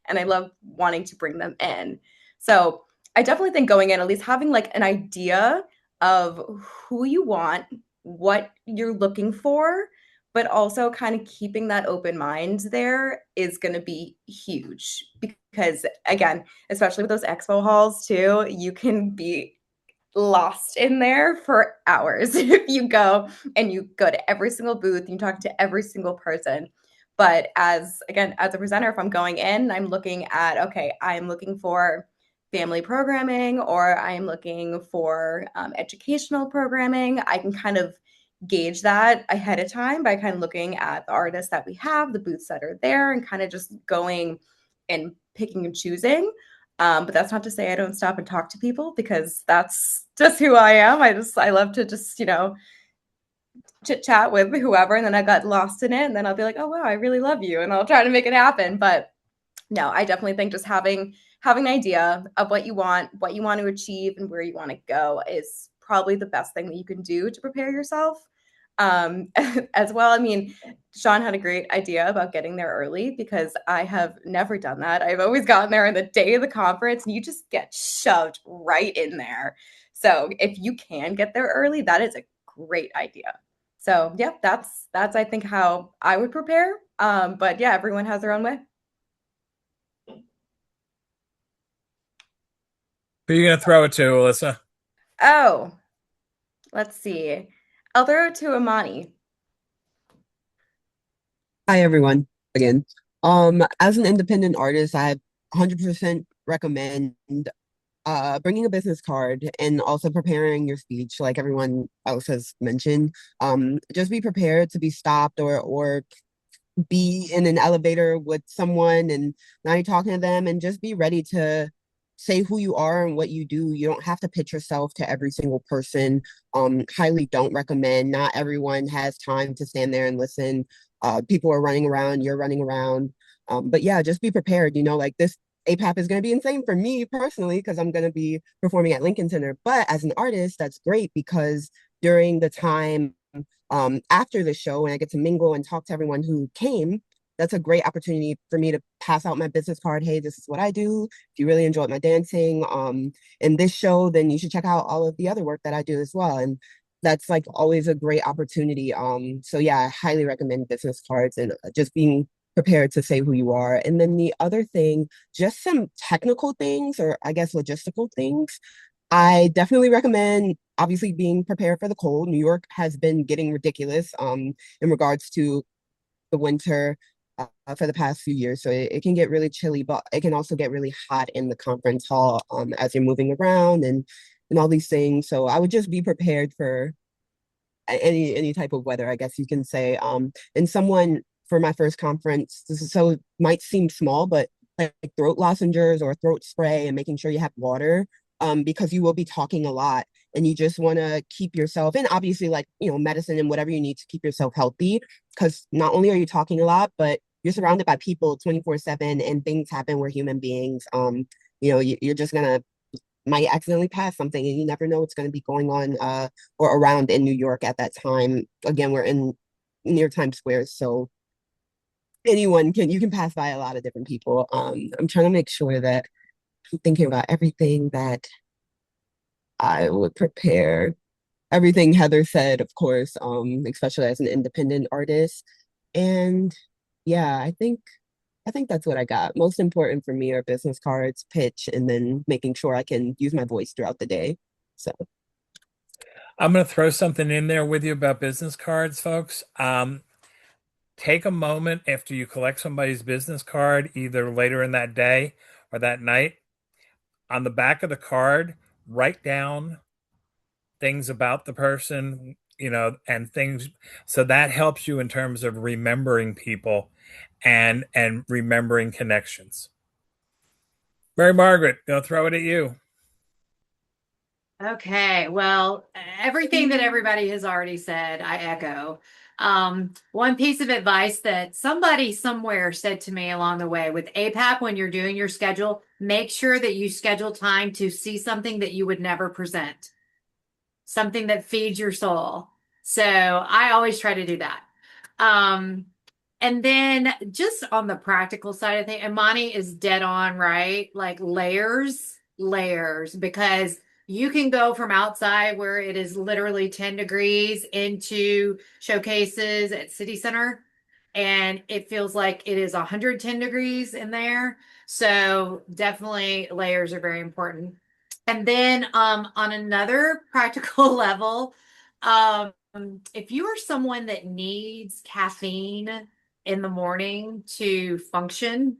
and I love wanting to bring them in. So I definitely think going in, at least having like an idea of who you want, what you're looking for, but also kind of keeping that open mind there is going to be huge, because again, especially with those expo halls too, you can be lost in there for hours if you go and you go to every single booth and you talk to every single person. But as a presenter, if I'm going in, I'm looking at, okay, I'm looking for family programming, or I'm looking for educational programming. I can kind of gauge that ahead of time by kind of looking at the artists that we have, the booths that are there, and kind of just going and picking and choosing. But that's not to say I don't stop and talk to people, because that's just who I am. I love to just, chit chat with whoever, and then I got lost in it, and then I'll be like, oh wow, I really love you, and I'll try to make it happen. But no, I definitely think just having an idea of what you want to achieve, and where you want to go is probably the best thing that you can do to prepare yourself. As well, I mean, Sean had a great idea about getting there early, because I have never done that. I've always gotten there on the day of the conference, and you just get shoved right in there. So if you can get there early, that is a great idea. So, yep, that's I think how I would prepare. But yeah, everyone has their own way. Who are you going to throw it to, Alyssa? Oh, let's see. I'll throw it to Amani. Hi everyone again. As an independent artist, I 100% recommend bringing a business card and also preparing your speech, like everyone else has mentioned. Just be prepared to be stopped or be in an elevator with someone and now you're talking to them and just be ready to say who you are and what you do. You don't have to pitch yourself to every single person. Highly don't recommend. Not everyone has time to stand there and listen. People are running around, you're running around. But yeah, just be prepared. You know, like this APAP is going to be insane for me personally because I'm going to be performing at Lincoln Center. But as an artist, that's great because during the time after the show and I get to mingle and talk to everyone who came, that's a great opportunity for me to pass out my business card. Hey, this is what I do. If you really enjoyed my dancing in this show, then you should check out all of the other work that I do as well. And that's like always a great opportunity. So yeah, I highly recommend business cards and just being prepared to say who you are. And then the other thing, just some technical things or I guess logistical things. I definitely recommend obviously being prepared for the cold. New York has been getting ridiculous in regards to the winter for the past few years. So it can get really chilly, but it can also get really hot in the conference hall as you're moving around and all these things. So I would just be prepared for any type of weather, I guess you can say. And someone for my first conference, this is so might seem small, but like throat lozenges or throat spray and making sure you have water, because you will be talking a lot and you just want to keep yourself and obviously like medicine and whatever you need to keep yourself healthy because not only are you talking a lot, but you're surrounded by people 24/7 and things happen. We're human beings. You're just gonna might accidentally pass something and you never know what's going to be going on or around in New York at that time. Again, we're in near Times Square, so you can pass by a lot of different people. I'm trying to make sure that I'm thinking about everything that I would prepare. Everything Heather said, of course, especially as an independent artist. And yeah, I think that's what I got. Most important for me are business cards, pitch, and then making sure I can use my voice throughout the day. So, I'm going to throw something in there with you about business cards, folks. Take a moment after you collect somebody's business card, either later in that day or that night. On the back of the card, write down things about the person, and things. So that helps you in terms of remembering people and remembering connections. Mary Margaret, gonna throw it at you. Okay, well, everything that everybody has already said, I echo. One piece of advice that somebody somewhere said to me along the way with APAP, when you're doing your schedule, make sure that you schedule time to see something that you would never present, something that feeds your soul. So I always try to do that. Um, and then just on the practical side of things, Imani is dead on, right? Like layers, because you can go from outside where it is literally 10 degrees into showcases at City Center, and it feels like it is 110 degrees in there. So definitely layers are very important. And then on another practical level, um, if you are someone that needs caffeine in the morning to function,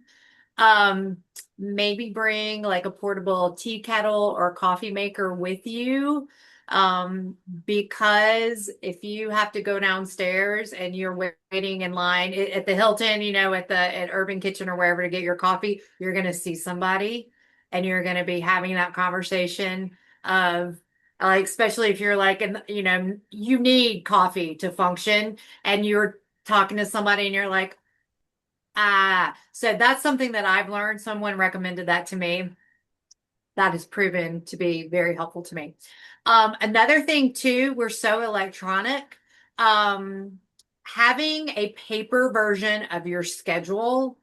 um, maybe bring like a portable tea kettle or coffee maker with you. Um, because if you have to go downstairs and you're waiting in line at the Hilton, at Urban Kitchen or wherever to get your coffee, you're going to see somebody and you're going to be having that conversation of like, especially if you're like, you need coffee to function and you're talking to somebody and you're like, so that's something that I've learned. Someone recommended that to me. That has proven to be very helpful to me. Another thing too, we're so electronic. Um, Having a paper version of your schedule,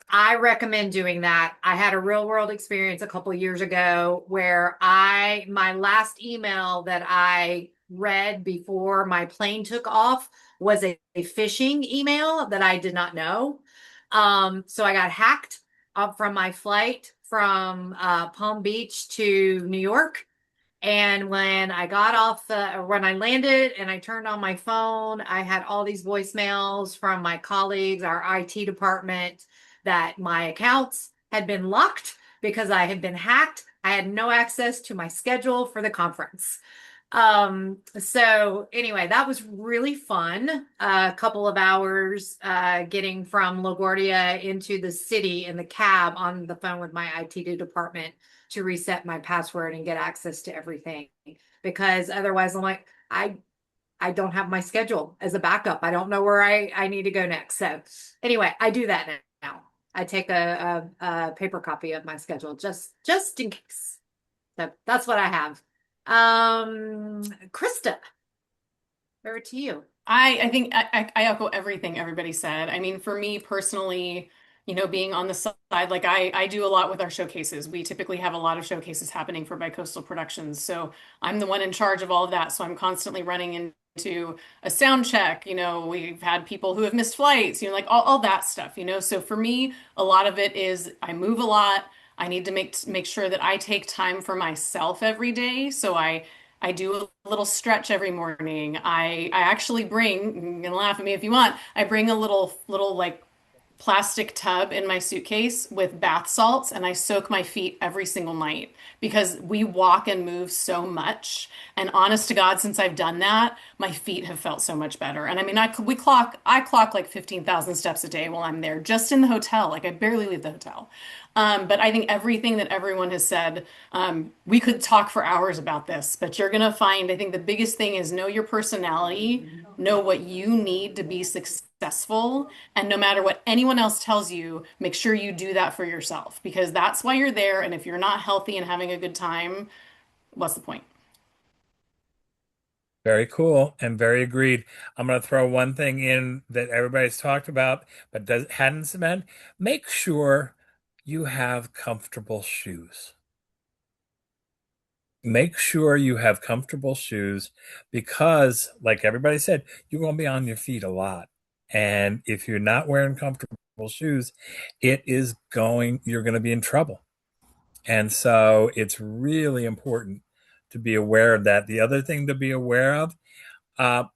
I recommend doing that. I had a real world experience a couple years ago where my last email that I read before my plane took off was a phishing email that I did not know. So I got hacked up from my flight from Palm Beach to New York. And when I got off when I landed and I turned on my phone, I had all these voicemails from my colleagues, our IT department, that my accounts had been locked because I had been hacked. I had no access to my schedule for the conference. So anyway, that was really fun. A couple of hours getting from LaGuardia into the city in the cab on the phone with my IT department to reset my password and get access to everything. Because otherwise I'm like, I don't have my schedule as a backup. I don't know where I need to go next. So anyway, I do that now. I take a paper copy of my schedule just in case. So that's what I have. Krista, over to you. I think I echo everything everybody said. I mean, for me personally, being on the side, like I do a lot with our showcases. We typically have a lot of showcases happening for Bicoastal Productions. So I'm the one in charge of all of that. So I'm constantly running into a sound check. We've had people who have missed flights, like all that stuff, So for me, a lot of it is I move a lot. I need to make sure that I take time for myself every day. So I do a little stretch every morning. I actually bring, you can laugh at me if you want, I bring a little like plastic tub in my suitcase with bath salts and I soak my feet every single night because we walk and move so much. And honest to God, since I've done that, my feet have felt so much better. And I mean, I clock like 15,000 steps a day while I'm there, just in the hotel. Like I barely leave the hotel. But I think everything that everyone has said, we could talk for hours about this, but you're going to find, I think the biggest thing is know your personality, know what you need to be successful, and no matter what anyone else tells you, make sure you do that for yourself because that's why you're there. And if you're not healthy and having a good time, what's the point? Very cool and very agreed. I'm going to throw one thing in that everybody's talked about, but hadn't meant. Make sure you have comfortable shoes. Make sure you have comfortable shoes because, like everybody said, you're going to be on your feet a lot. And if you're not wearing comfortable shoes, you're going to be in trouble. And so it's really important to be aware of that. The other thing to be aware of,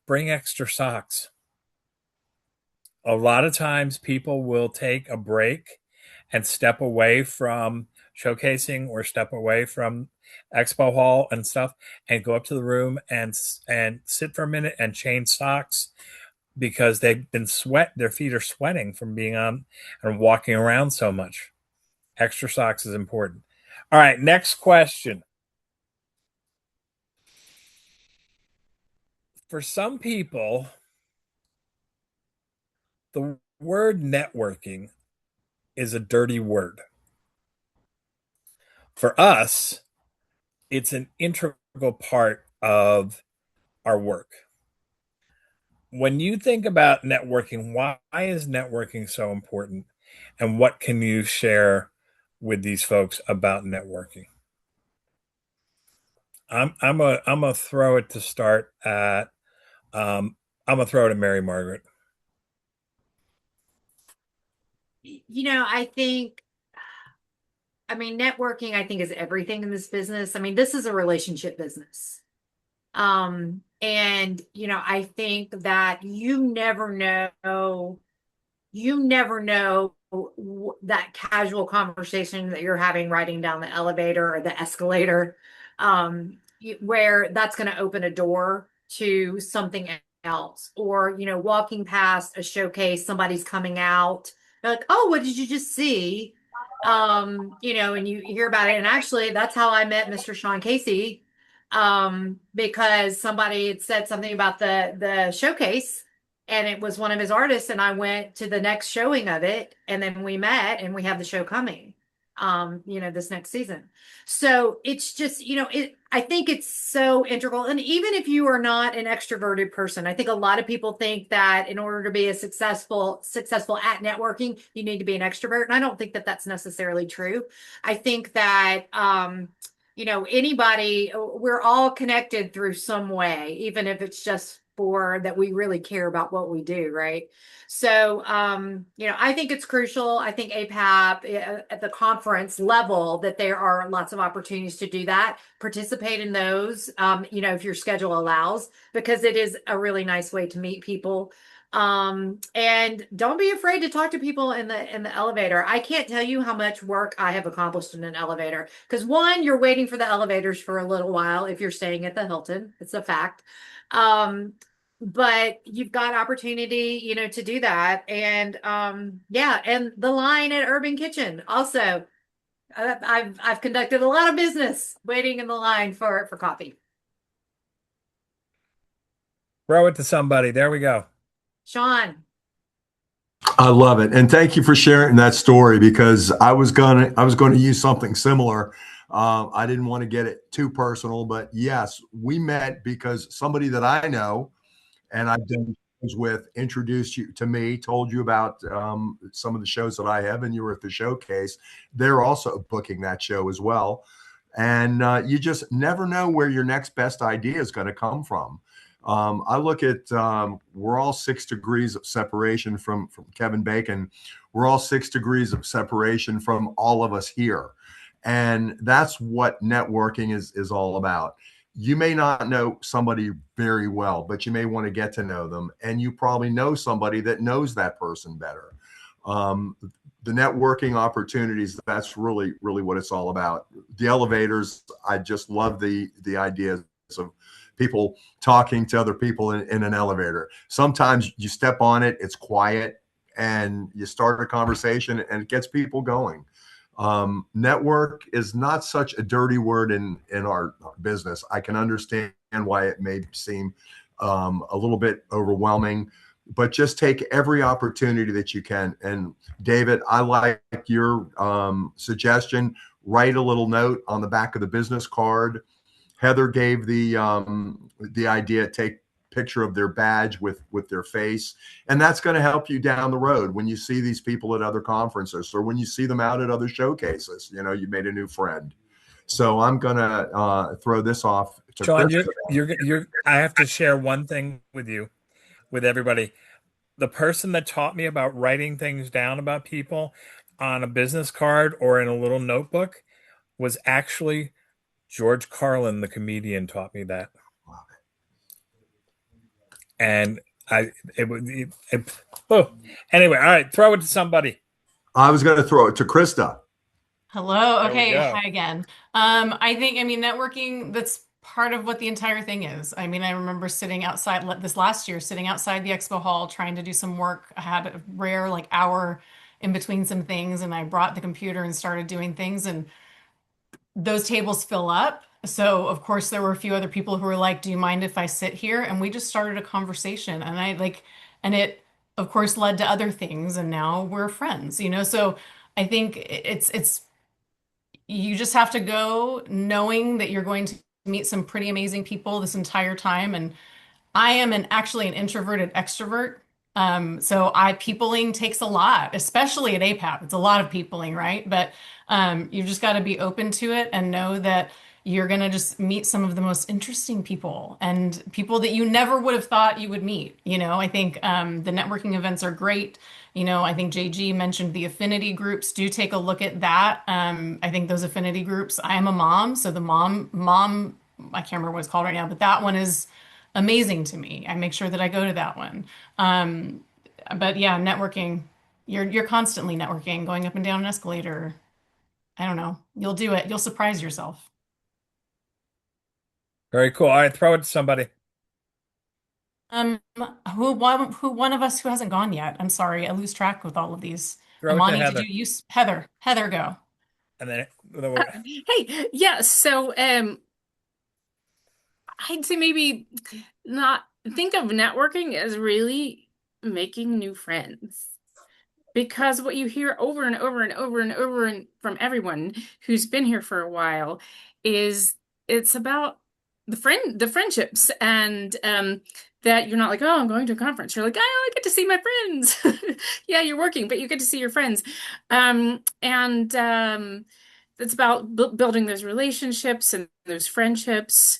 bring extra socks. A lot of times people will take a break and step away from showcasing or step away from expo hall and stuff and go up to the room and sit for a minute and change socks because their feet are sweating from being on and walking around so much. Extra socks is important. All right, next question. For some people, the word networking is a dirty word. For us, it's an integral part of our work. When you think about networking, why is networking so important? And what can you share with these folks about networking? I'm gonna throw it to start at I'm gonna throw it at Mary Margaret. I mean, networking, I think, is everything in this business. I mean, this is a relationship business. And I think that you never know that casual conversation that you're having riding down the elevator or the escalator, where that's going to open a door to something else. Or, walking past a showcase, somebody's coming out, they're like, oh, what did you just see? And you hear about it. And actually, that's how I met Mr. Sean Casey, because somebody had said something about the showcase and it was one of his artists, and I went to the next showing of it, and then we met and we have the show coming this next season. So it's just, I think it's so integral. And even if you are not an extroverted person, I think a lot of people think that in order to be a successful at networking, you need to be an extrovert. And I don't think that that's necessarily true. I think that anybody, we're all connected through some way, even if it's just for that we really care about what we do, right? So, I think it's crucial. I think APAP at the conference level that there are lots of opportunities to do that. Participate in those, if your schedule allows, because it is a really nice way to meet people. And don't be afraid to talk to people in the elevator. I can't tell you how much work I have accomplished in an elevator. Because one, you're waiting for the elevators for a little while if you're staying at the Hilton. It's a fact. Um, but you've got opportunity, to do that. And yeah, and the line at Urban Kitchen also. I've conducted a lot of business waiting in the line for coffee. Throw it to somebody. There we go. Sean. I love it, and thank you for sharing that story because I was going to use something similar. I didn't want to get it too personal, but yes, we met because somebody that I know and I've done shows with introduced you to me, told you about some of the shows that I have, and you were at the showcase. They're also booking that show as well, and you just never know where your next best idea is going to come from. I look at we're all 6 degrees of separation from Kevin Bacon. We're all 6 degrees of separation from all of us here, and that's what networking is all about. You may not know somebody very well, but you may want to get to know them, and you probably know somebody that knows that person better. Um, the networking opportunities, that's really what it's all about. The elevators, I just love the ideas of people talking to other people in an elevator. Sometimes you step on it, it's quiet, and you start a conversation and it gets people going. Network is not such a dirty word in our business. I can understand why it may seem a little bit overwhelming, but just take every opportunity that you can. And David, I like your suggestion. Write a little note on the back of the business card. Heather gave the idea, take picture of their badge with their face, and that's going to help you down the road when you see these people at other conferences or when you see them out at other showcases. You made a new friend. So I'm going to throw this off to Sean, Chris. I have to share one thing with you, with everybody. The person that taught me about writing things down about people on a business card or in a little notebook was actually George Carlin, the comedian, taught me that. And oh, anyway, all right, throw it to somebody. I was going to throw it to Krista. Hello. There we Okay. go. Hi again. I mean, networking, that's part of what the entire thing is. I mean, I remember sitting outside this last year, sitting outside the expo hall, trying to do some work. I had a rare like hour in between some things, and I brought the computer and started doing things, and those tables fill up. So of course there were a few other people who were like, "Do you mind if I sit here?" And we just started a conversation, and and it of course led to other things, and now we're friends, So I think it's you just have to go knowing that you're going to meet some pretty amazing people this entire time. And I am actually an introverted extrovert. So peopling takes a lot, especially at APAP. It's a lot of peopling, right? But you've just got to be open to it and know that you're going to just meet some of the most interesting people and people that you never would have thought you would meet. I think the networking events are great. I think JG mentioned the affinity groups. Do take a look at that. I think those affinity groups, I am a mom, so the mom, I can't remember what it's called right now, but that one is amazing to me. I make sure that I go to that one. Um, but yeah, networking, you're constantly networking, going up and down an escalator. I don't know. You'll do it. You'll surprise yourself. Very cool. All right, throw it to somebody. Um, who one of us who hasn't gone yet? I'm sorry, I lose track with all of these. Throw it to Amani, did Heather. you use Heather? Heather, go. And then Hey, yeah, so I'd say maybe not think of networking as really making new friends. Because what you hear over and over and over and over and from everyone who's been here for a while is it's about the friendships and that you're not like, oh, I'm going to a conference. You're like, oh, I get to see my friends. Yeah, you're working, but you get to see your friends. And it's about building those relationships and those friendships.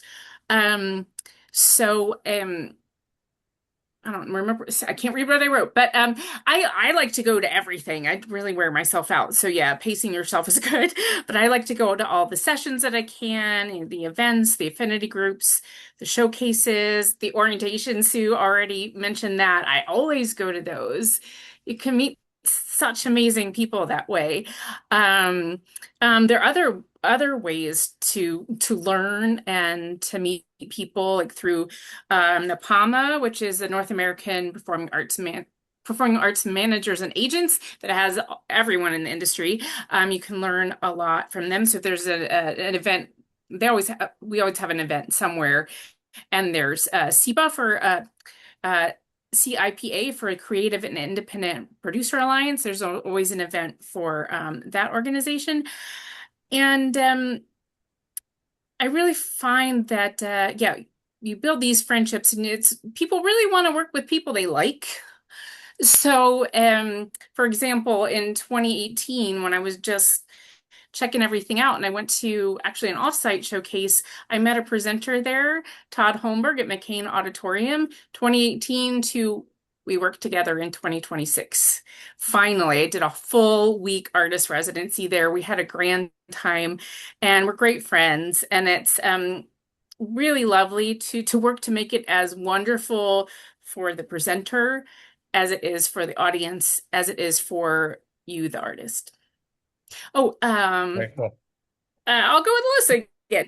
Um, so I don't remember. I can't read what I wrote, but I like to go to everything. I really wear myself out. So yeah, pacing yourself is good. But I like to go to all the sessions that I can, the events, the affinity groups, the showcases, the orientations. Sue already mentioned that. I always go to those. You can meet such amazing people that way. Um, there are other ways to learn and to meet people, like through NAPAMA, which is the North American Performing Arts Managers and Agents that has everyone in the industry. You can learn a lot from them. So if there's an event, we always have an event somewhere, and there's CIPA for uh, CIPA for a Creative and Independent Producer Alliance. There's always an event for that organization. And I really find that, yeah, you build these friendships, and it's people really want to work with people they like. So, for example, in 2018, when I was just checking everything out, and I went to actually an offsite showcase, I met a presenter there, Todd Holmberg at McCain Auditorium, 2018 to we worked together in 2026. Finally, I did a full week artist residency there. We had a grand time, and we're great friends. And it's really lovely to work to make it as wonderful for the presenter as it is for the audience, as it is for you, the artist. Oh, Very cool. I'll go with Alyssa again.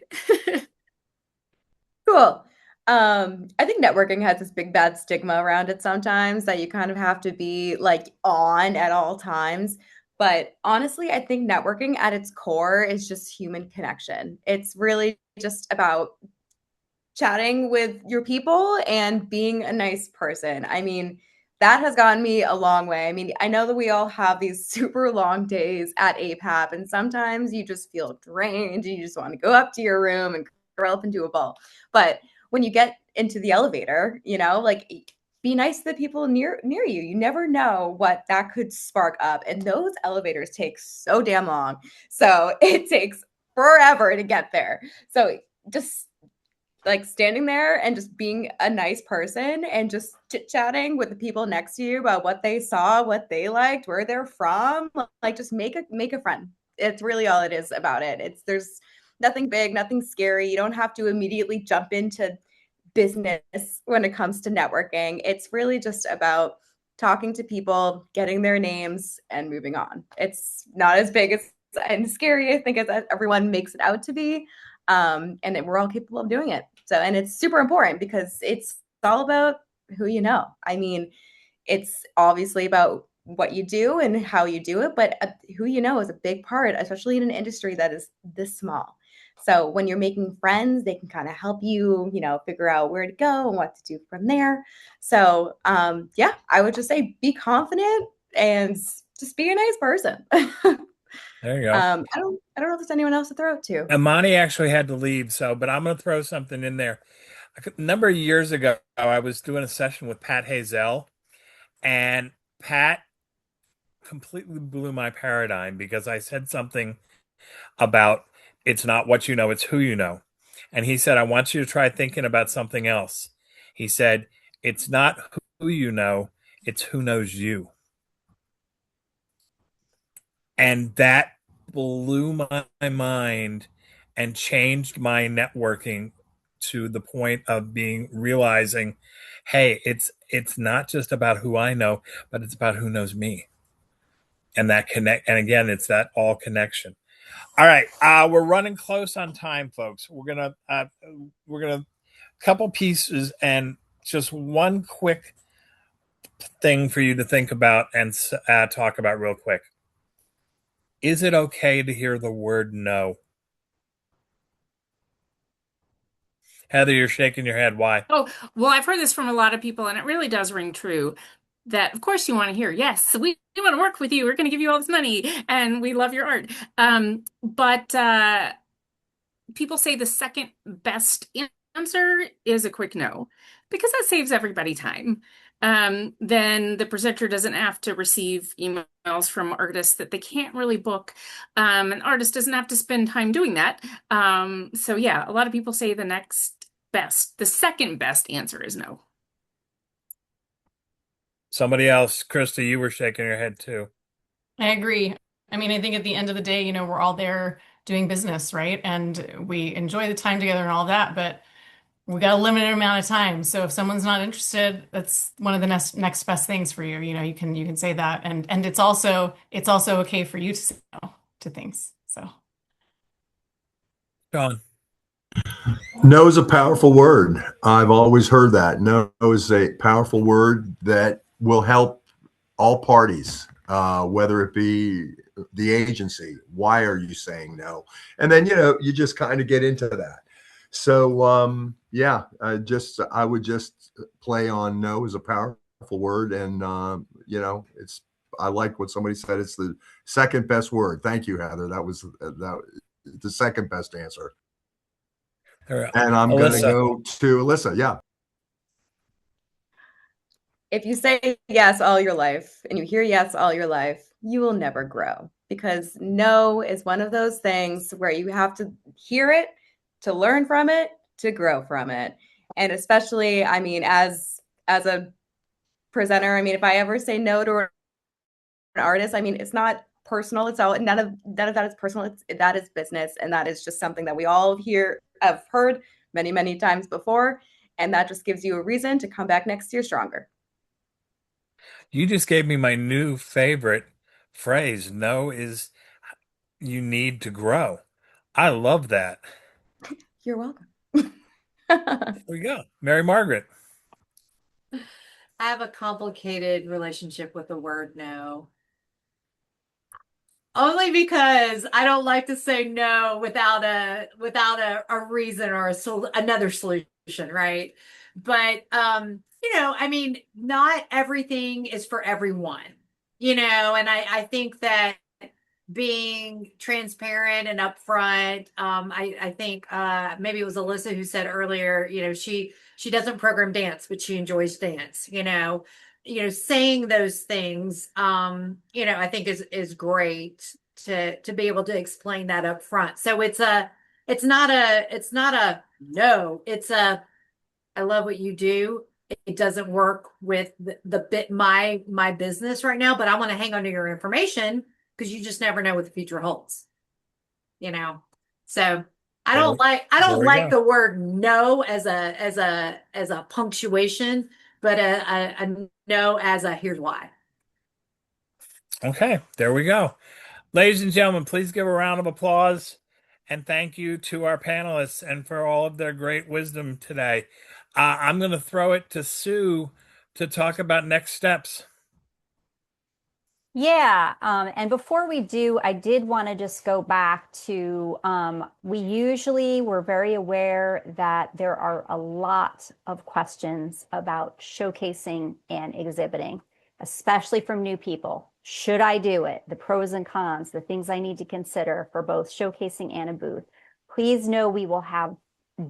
Cool. I think networking has this big bad stigma around it sometimes that you kind of have to be like on at all times. But honestly, I think networking at its core is just human connection. It's really just about chatting with your people and being a nice person. I mean, that has gotten me a long way. I mean, I know that we all have these super long days at APAP, and sometimes you just feel drained. You just want to go up to your room and curl up into a ball. But when you get into the elevator, like be nice to the people near you. You never know what that could spark up. And those elevators take so damn long. So it takes forever to get there. So just like standing there and just being a nice person and just chit-chatting with the people next to you about what they saw, what they liked, where they're from, like just make a friend. It's really all it is about it. There's nothing big, nothing scary. You don't have to immediately jump into business when it comes to networking. It's really just about talking to people, getting their names, and moving on. It's not as big as and scary, I think, as everyone makes it out to be. And we're all capable of doing it. So, and it's super important because it's all about who you know. I mean, it's obviously about what you do and how you do it, but who you know is a big part, especially in an industry that is this small. So when you're making friends, they can kind of help you, figure out where to go and what to do from there. So, yeah, I would just say be confident and just be a nice person. There you go. I don't know if there's anyone else to throw it to. Amani actually had to leave, but I'm going to throw something in there. A number of years ago, I was doing a session with Pat Hazel, and Pat completely blew my paradigm because I said something about it's not what you know, it's who you know. And he said, I want you to try thinking about something else. He said, it's not who you know, it's who knows you. And that blew my mind and changed my networking to the point of realizing, hey, it's not just about who I know, but it's about who knows me. And that connect, and again, it's that all connection. All right, we're running close on time, folks. We're gonna couple pieces and just one quick thing for you to think about and talk about real quick. Is it okay to hear the word no? Heather, you're shaking your head. Why? Oh, well, I've heard this from a lot of people, and it really does ring true that, of course, you want to hear, yes, we want to work with you. We're going to give you all this money, and we love your art. But people say the second best answer is a quick no. because that saves everybody time. Then the presenter doesn't have to receive emails from artists that they can't really book. An artist doesn't have to spend time doing that. So yeah, a lot of people say the second best answer is no. Somebody else, Krista, you were shaking your head too. I agree. I mean, I think at the end of the day, we're all there doing business, right? And we enjoy the time together and all that, but we got a limited amount of time. So if someone's not interested, that's one of the next best things for you. You can say that. And it's also okay for you to say no to things. So John. No is a powerful word. I've always heard that. No is a powerful word that will help all parties, whether it be the agency. Why are you saying no? And then, you just kind of get into that. So, yeah, I would just play on no is a powerful word. And, I like what somebody said. It's the second best word. Thank you, Heather. That was the second best answer. And I'm going to go to Alyssa. Yeah. If you say yes all your life and you hear yes all your life, you will never grow, because no is one of those things where you have to hear it to learn from it, to grow from it. And especially, I mean, as a presenter, I mean, if I ever say no to an artist, I mean, it's not personal. It's all none of that is personal. That is business, and that is just something that we all have heard many, many times before, and that just gives you a reason to come back next year stronger. You just gave me my new favorite phrase. No is you need to grow. I love that. You're welcome. There we go. Mary Margaret. I have a complicated relationship with the word no. Only because I don't like to say no without a reason or another solution, right? But I mean, not everything is for everyone, and I think that being transparent and upfront, I think maybe it was Alyssa who said earlier, she doesn't program dance, but she enjoys dance, saying those things, I think is great to be able to explain that up front. So it's not a no, it's a, I love what you do. It doesn't work with the bit my business right now, but I want to hang on to your information because you just never know what the future holds. So I don't like the word no as a punctuation, but a no as a here's why. Okay, there we go. Ladies and gentlemen, please give a round of applause and thank you to our panelists and for all of their great wisdom today. I'm going to throw it to Sue to talk about next steps. Yeah, and before we do, I did want to just go back to, we're very aware that there are a lot of questions about showcasing and exhibiting, especially from new people. Should I do it? The pros and cons, the things I need to consider for both showcasing and a booth. Please know we will have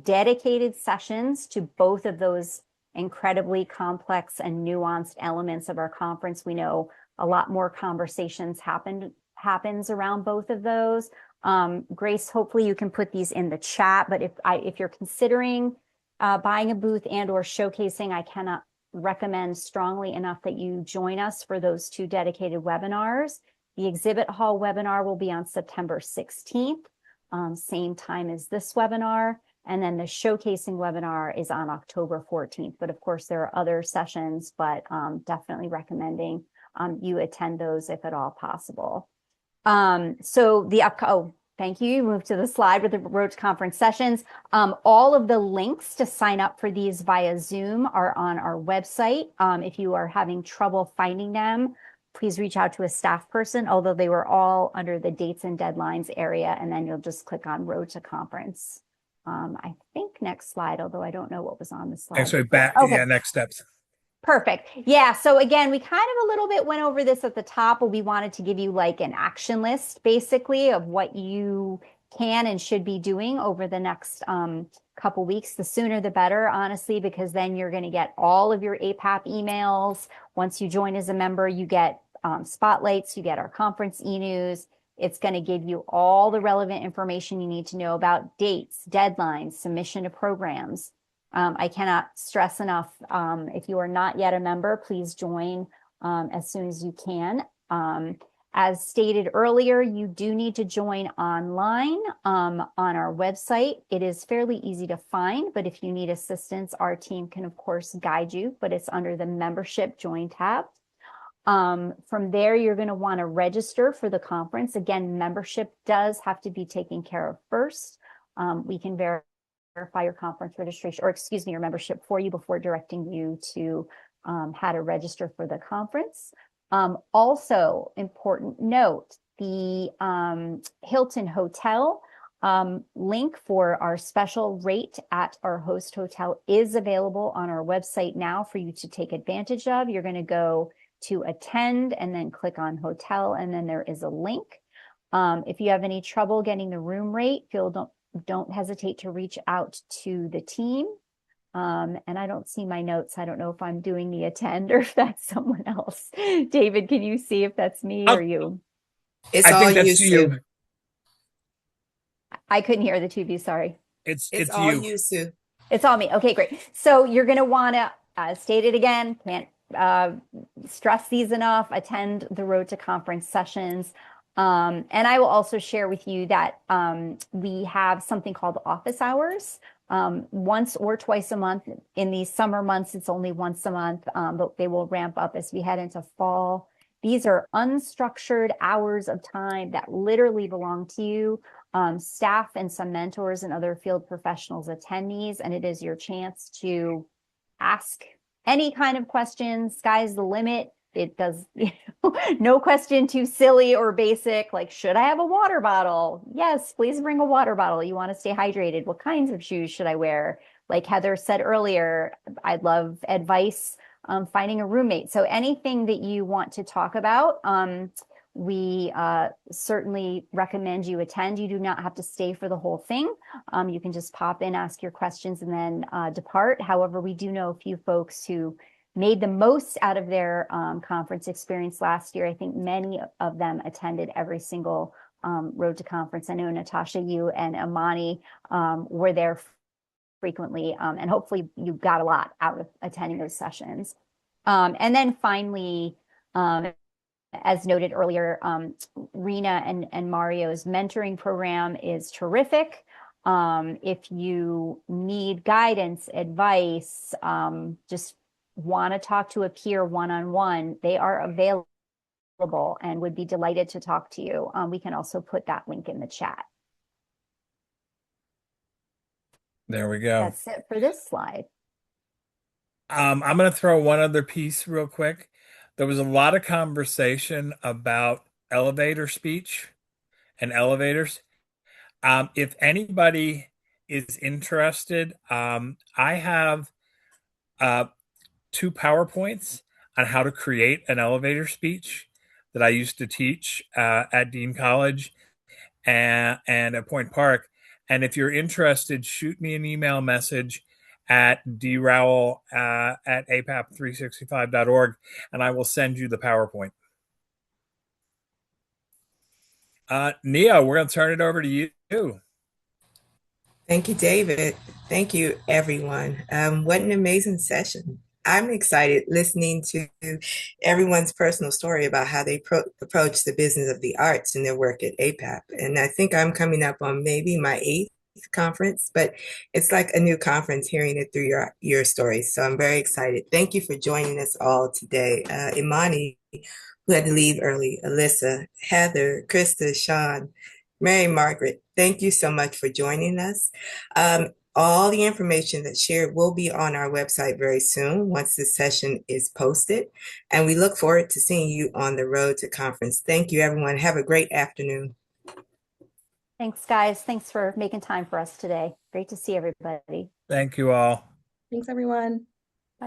dedicated sessions to both of those incredibly complex and nuanced elements of our conference. We know a lot more conversations happens around both of those. Grace, hopefully you can put these in the chat, but if you're considering buying a booth and or showcasing, I cannot recommend strongly enough that you join us for those two dedicated webinars. The exhibit hall webinar will be on September 16th, same time as this webinar. And then the showcasing webinar is on October 14th. But of course, there are other sessions, but definitely recommending you attend those if at all possible. Thank you. You moved to the slide with the Road to Conference sessions. All of the links to sign up for these via Zoom are on our website. If you are having trouble finding them, please reach out to a staff person, although they were all under the dates and deadlines area, and then you'll just click on Road to Conference. I think next slide, although I don't know what was on the slide. Actually, back, okay. Yeah, next steps. Perfect. Yeah. So again, we kind of a little bit went over this at the top, but we wanted to give you like an action list, basically, of what you can and should be doing over the next couple weeks. The sooner the better, honestly, because then you're going to get all of your APAP emails. Once you join as a member, you get spotlights, you get our conference e-news. It's going to give you all the relevant information you need to know about dates, deadlines, submission to programs. I cannot stress enough, if you are not yet a member, please join as soon as you can. As stated earlier, you do need to join online on our website. It is fairly easy to find, but if you need assistance, our team can, of course, guide you, but it's under the membership join tab. From there, you're going to want to register for the conference. Again, membership does have to be taken care of first. We can verify your conference registration, or excuse me, your membership for you before directing you to how to register for the conference. Also, important note, the Hilton Hotel link for our special rate at our host hotel is available on our website now for you to take advantage of. You're going to go to attend and then click on hotel, and then there is a link. If you have any trouble getting the room rate, don't hesitate to reach out to the team. And I don't see my notes. I don't know if I'm doing the attend or if that's someone else. David, can you see if that's me or you? It's I all think you, that's you. Sue. I couldn't hear the two of you, sorry. It's all you. you, Sue. It's all me. Okay, great. So you're going to want to state it again. Can't stress these enough. Attend the Road to Conference sessions. And I will also share with you that we have something called office hours. Once or twice a month. In these summer months, it's only once a month, but they will ramp up as we head into fall. These are unstructured hours of time that literally belong to you. Staff and some mentors and other field professionals attend these, and it is your chance to ask any kind of question. Sky's the limit. It does, no question too silly or basic, like, should I have a water bottle? Yes, please bring a water bottle. You want to stay hydrated. What kinds of shoes should I wear? Like Heather said earlier, I'd love advice finding a roommate. So anything that you want to talk about, we certainly recommend you attend. You do not have to stay for the whole thing. You can just pop in, ask your questions, and then depart. However, we do know a few folks who made the most out of their conference experience last year. I think many of them attended every single Road to Conference. I know Natasha, you and Amani were there frequently, and hopefully you got a lot out of attending those sessions. And then finally, as noted earlier, Rena and Mario's mentoring program is terrific. If you need guidance, advice, just want to talk to a peer one-on-one, they are available and would be delighted to talk to you. We can also put that link in the chat. There we go. That's it for this slide. I'm going to throw one other piece real quick. There was a lot of conversation about elevator speech and elevators. If anybody is interested, I have 2 PowerPoints on how to create an elevator speech that I used to teach at Dean College and at Point Park. And if you're interested, shoot me an email message at drowell at apap365.org, and I will send you the PowerPoint. Nia, we're going to turn it over to you. Thank you, David. Thank you, everyone. What an amazing session. I'm excited listening to everyone's personal story about how they approach the business of the arts in their work at APAP. And I think I'm coming up on maybe my 8th conference, but it's like a new conference hearing it through your stories. So I'm very excited. Thank you for joining us all today. Imani, who had to leave early, Alyssa, Heather, Krista, Sean, Mary Margaret, thank you so much for joining us. All the information that's shared will be on our website very soon once this session is posted. And we look forward to seeing you on the Road to Conference. Thank you, everyone. Have a great afternoon. Thanks, guys. Thanks for making time for us today. Great to see everybody. Thank you all. Thanks, everyone.